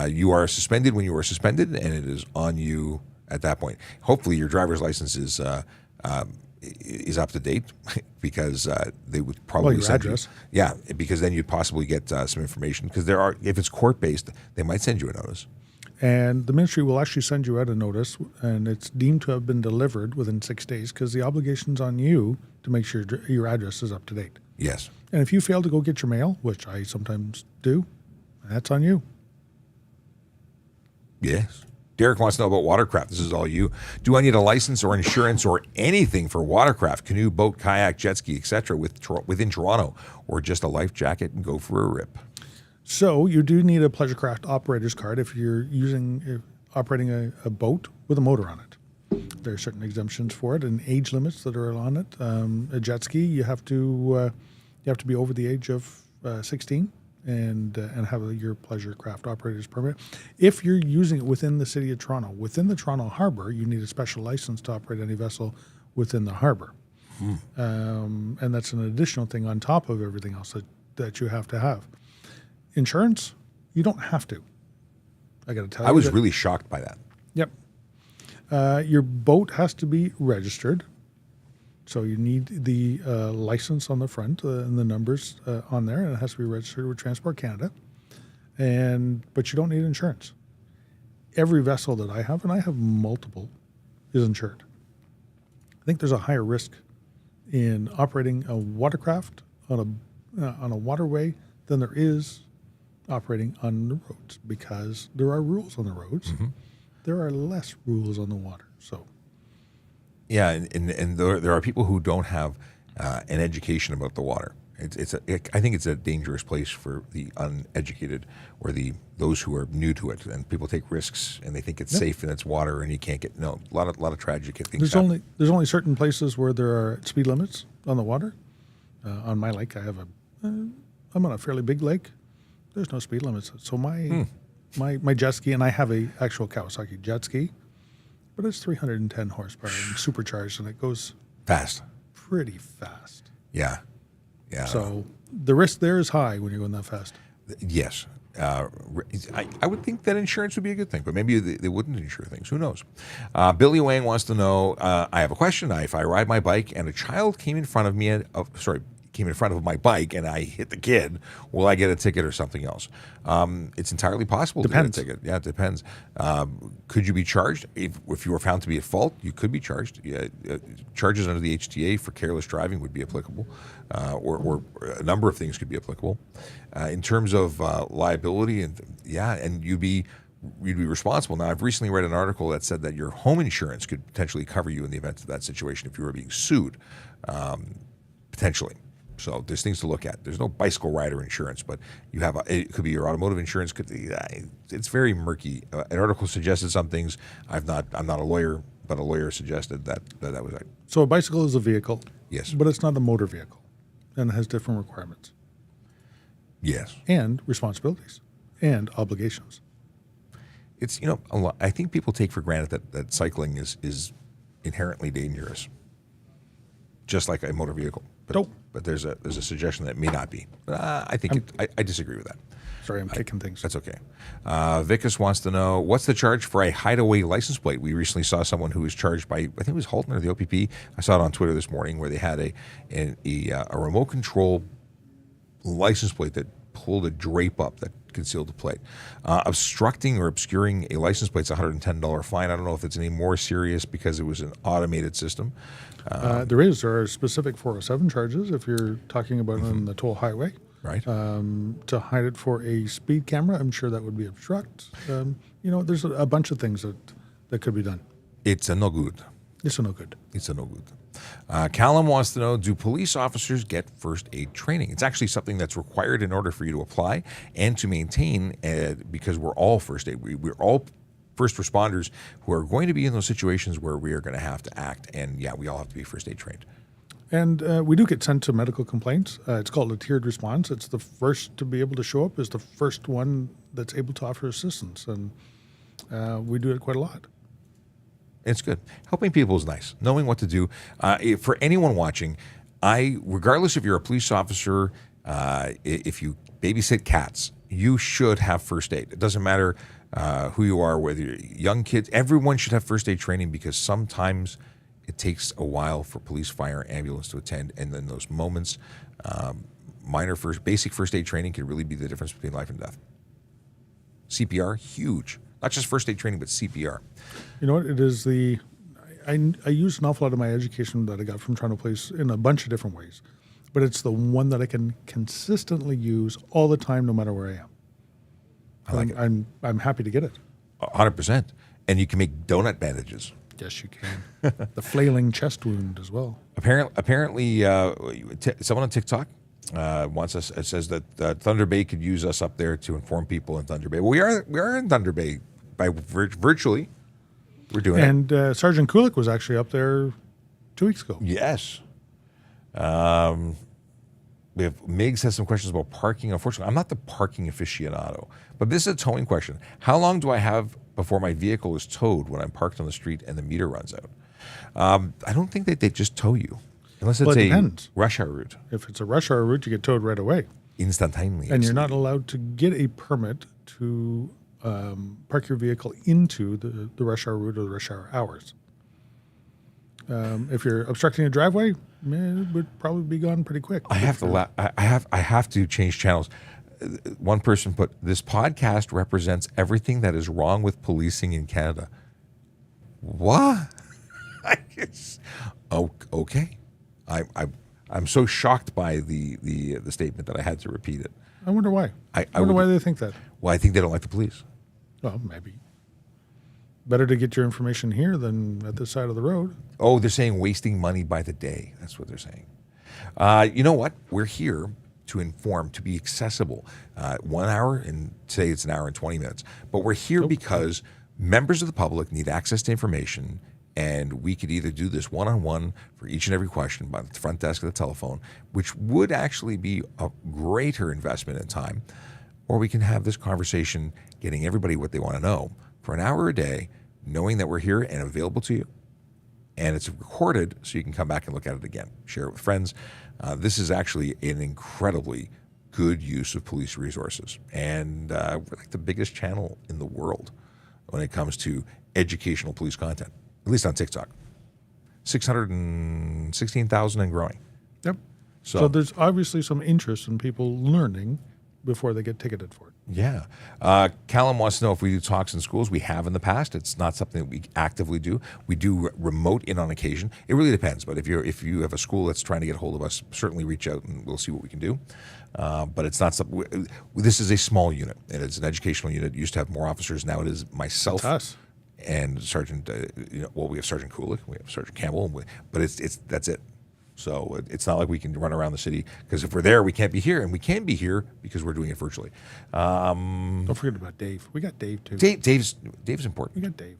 You are suspended when you are suspended, and it is on you at that point. Hopefully your driver's license is up to date, because they would probably your send address. You. Yeah, because then you'd possibly get some information, because if it's court-based, they might send you a notice. And the ministry will actually send you out a notice, and it's deemed to have been delivered within 6 days, because the obligation's on you to make sure your address is up to date. Yes. And if you fail to go get your mail, which I sometimes do, that's on you. Yes. Derek wants to know about watercraft. This is all you. Do I need a license or insurance or anything for watercraft, canoe, boat, kayak, jet ski, etc. within Toronto, or just a life jacket and go for a rip? So you do need a pleasure craft operator's card if you're operating a boat with a motor on it. There are certain exemptions for it and age limits that are on it. A jet ski, you have to be over the age of 16 and have your pleasure craft operator's permit. If you're using it within the city of Toronto, within the Toronto Harbour, you need a special license to operate any vessel within the harbour. And that's an additional thing on top of everything else that you have to have. Insurance, you don't have to. I got to tell you. I was really shocked by that. Yep. Your boat has to be registered. So you need the license on the front and the numbers on there, and it has to be registered with Transport Canada. But you don't need insurance. Every vessel that I have, and I have multiple, is insured. I think there's a higher risk in operating a watercraft on a waterway than there is operating on the roads, because there are rules on the roads. Mm-hmm. There are less rules on the water. So. Yeah, and there are people who don't have an education about the water. I think it's a dangerous place for the uneducated or those who are new to it. And people take risks and they think it's safe and it's water and you can't get a lot of tragic things. There's only certain places where there are speed limits on the water. On my lake, I'm on a fairly big lake. There's no speed limits. So my jet ski, and I have a actual Kawasaki jet ski, but it's 310 horsepower and supercharged, and it goes fast, pretty fast. Yeah. So the risk there is high when you're going that fast. Yes. I would think that insurance would be a good thing, but maybe they wouldn't insure things. Who knows? Billy Wang wants to know, I have a question. If I ride my bike and a child came in front of my bike and I hit the kid, will I get a ticket or something else? It's entirely possible Depends. to get a ticket. Yeah, it depends. Could you be charged? If you were found to be at fault, you could be charged. Charges under the HTA for careless driving would be applicable, or a number of things could be applicable. In terms of liability, and you'd be responsible. Now, I've recently read an article that said that your home insurance could potentially cover you in the event of that situation if you were being sued, potentially. So there's things to look at. There's no bicycle rider insurance, but it could be your automotive insurance. It's very murky. An article suggested some things. I'm not a lawyer, but a lawyer suggested that was right. So a bicycle is a vehicle. Yes. But it's not a motor vehicle, and it has different requirements. Yes. And responsibilities and obligations. It's a lot. I think people take for granted that cycling is inherently dangerous, just like a motor vehicle. But there's a suggestion that it may not be. I think I disagree with that. Sorry, I'm kicking things. That's okay. Vickers wants to know, what's the charge for a hideaway license plate? We recently saw someone who was charged by, I think it was Halton or the OPP. I saw it on Twitter this morning where they had a remote control license plate that pulled a drape up that concealed the plate. Obstructing or obscuring a license plate is a $110 fine. I don't know if it's any more serious because it was an automated system. There are specific 407 charges if you're talking about on the toll highway. Right. To hide it for a speed camera, I'm sure that would be obstruct. There's a bunch of things that could be done. It's a no good. It's a no good. It's a no good. Callum wants to know, do police officers get first aid training? It's actually something that's required in order for you to apply and to maintain, because we're all first aid. We're all first responders who are going to be in those situations where we are going to have to act. And we all have to be first aid trained. And we do get sent to medical complaints. It's called a tiered response. It's the first to be able to show up, is the first one that's able to offer assistance. And we do it quite a lot. It's good. Helping people is nice. Knowing what to do. For anyone watching, regardless if you're a police officer, if you babysit cats, you should have first aid. It doesn't matter who you are, whether you're young kids. Everyone should have first aid training, because sometimes it takes a while for police, fire, ambulance to attend. And in those moments, basic first aid training can really be the difference between life and death. CPR, huge. Not just first aid training, but CPR. You know what? It is I use an awful lot of my education that I got from Toronto Police in a bunch of different ways. but it's the one that I can consistently use all the time, no matter where I am. I like it. I'm happy to get it. 100%. And you can make donut bandages. Yes, you can. The flailing chest wound as well. Apparently, someone on TikTok wants us. It says that Thunder Bay could use us up there to inform people in Thunder Bay. Well, we are in Thunder Bay by virtually. We're doing it. And Sergeant Kulik was actually up there 2 weeks ago. Yes. We have Migs has some questions about parking. Unfortunately, I'm not the parking aficionado, but this is a towing question. How long do I have before my vehicle is towed when I'm parked on the street and the meter runs out? I don't think that they just tow you, unless it's depends. Rush hour route. If it's a rush hour route, you get towed right away. Instantaneously. And you're not allowed to get a permit to park your vehicle into the rush hour route or the rush hour hours. If you're obstructing a driveway, it would probably be gone pretty quick. I have to change channels. One person put, this podcast represents everything that is wrong with policing in Canada. What? Okay. I'm so shocked by the statement that I had to repeat it. I wonder why. I wonder why they think that. Well, I think they don't like the police. Well, maybe. Better to get your information here than at this side of the road. Oh, they're saying wasting money by the day. That's what they're saying. You know what? We're here to inform, to be accessible. 1 hour, and today it's an hour and 20 minutes. But we're here because members of the public need access to information, and we could either do this one-on-one for each and every question by the front desk of the telephone, which would actually be a greater investment in time, or we can have this conversation getting everybody what they want to know for an hour a day, knowing that we're here and available to you. And it's recorded so you can come back and look at it again, share it with friends. This is actually an incredibly good use of police resources. And we're like the biggest channel in the world when it comes to educational police content, at least on TikTok. 616,000 and growing. Yep. So there's obviously some interest in people learning before they get ticketed for it. Yeah. Callum wants to know if we do talks in schools. We have in the past. It's not something that we actively do. We do remote in on occasion. It really depends. But if you have a school that's trying to get a hold of us, certainly reach out and we'll see what we can do. But it's not something. This is a small unit, and it's an educational unit. It used to have more officers. Now it is myself. That's us. And Sergeant. We have Sergeant Kulik, we have Sergeant Campbell, but it's that's it. So it's not like we can run around the city, because if we're there, we can't be here, and we can be here because we're doing it virtually. Don't forget about Dave. We got Dave too. Dave's important. We got Dave.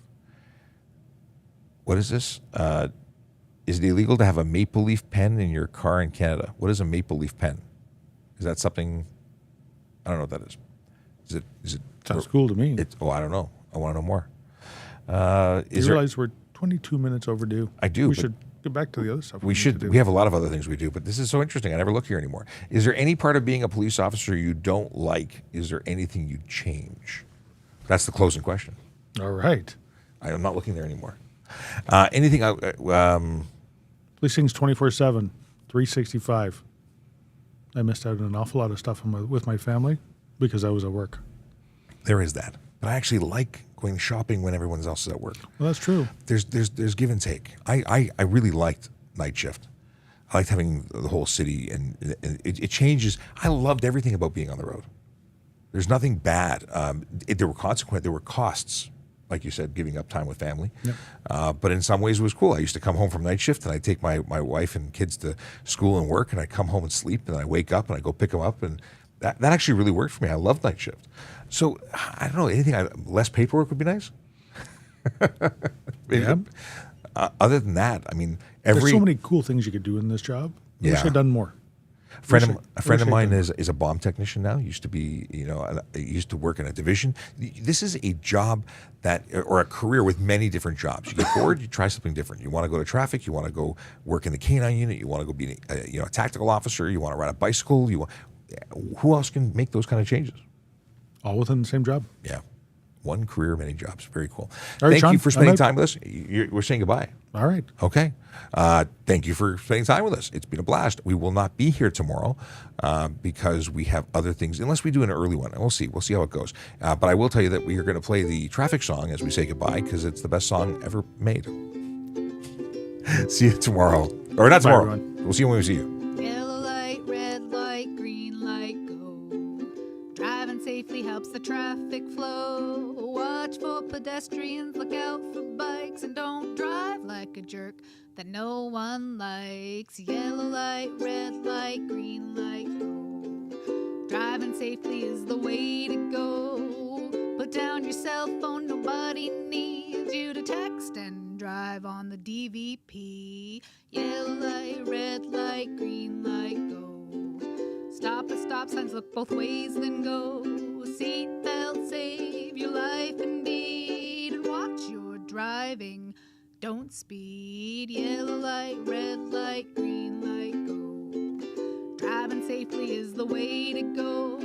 What is this? Is it illegal to have a maple leaf pen in your car in Canada? What is a maple leaf pen? Is that something? I don't know what that is. Is it? Sounds cool to me. I don't know. I want to know more. You realize we're 22 minutes overdue? I do. We should get back to the other stuff. We should. We have a lot of other things we do, but this is so interesting. I never look here anymore. Is there any part of being a police officer you don't like? Is there anything you'd change? That's the closing question. All right. I am not looking there anymore. Anything? Policing's 24/7, 365. I missed out on an awful lot of stuff with my family because I was at work. There is that. But I actually like going shopping when everyone else is at work. Well, that's true. There's give and take. I really liked night shift. I liked having the whole city, and it changes. I loved everything about being on the road. There's nothing bad. There were costs, like you said, giving up time with family. Yep. But in some ways it was cool. I used to come home from night shift, and I'd take my wife and kids to school and work, and I'd come home and sleep, and I wake up and I go pick them up, and that actually really worked for me. I loved night shift. So I don't know, less paperwork would be nice. Yeah. Other than that, I mean, there's so many cool things you could do in this job. I wish I'd done more. A friend of mine is a bomb technician now. Used to be, used to work in a division. This is a job or a career with many different jobs. You get bored, you try something different. You want to go to traffic, you want to go work in the K-9 unit, you want to go be a tactical officer, you want to ride a bicycle. Who else can make those kind of changes? All within the same job. Yeah. One career, many jobs. Very cool. All right, Thank Sean, you for spending time with us. We're saying goodbye. All right. Okay. Thank you for spending time with us. It's been a blast. We will not be here tomorrow because we have other things, unless we do an early one. We'll see. We'll see how it goes. But I will tell you that we are going to play the traffic song as we say goodbye, because it's the best song ever made. See you tomorrow. Or not tomorrow. Everyone. We'll see you when we see you. Yellow light safely helps the traffic flow. Watch for pedestrians, look out for bikes, and don't drive like a jerk that no one likes. Yellow light, red light, green light, go. Driving safely is the way to go. Put down your cell phone, nobody needs you to text and drive on the DVP. Yellow light, red light, green light, go. Stop at stop signs, look both ways, then go. Seatbelt, save your life indeed. And watch your driving, don't speed. Yellow light, red light, green light, go. Driving safely is the way to go.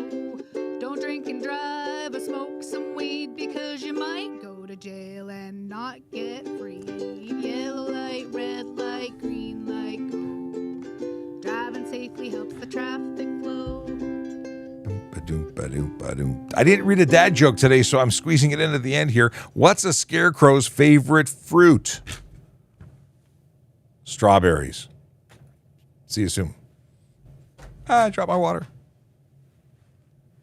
Don't drink and drive or smoke some weed, because you might go to jail and not get freed. Yellow light, red light, green light, go. Driving safely helps the traffic flow. I didn't read a dad joke today, so I'm squeezing it in at the end here. What's a scarecrow's favorite fruit? Strawberries. See you soon. Drop my water.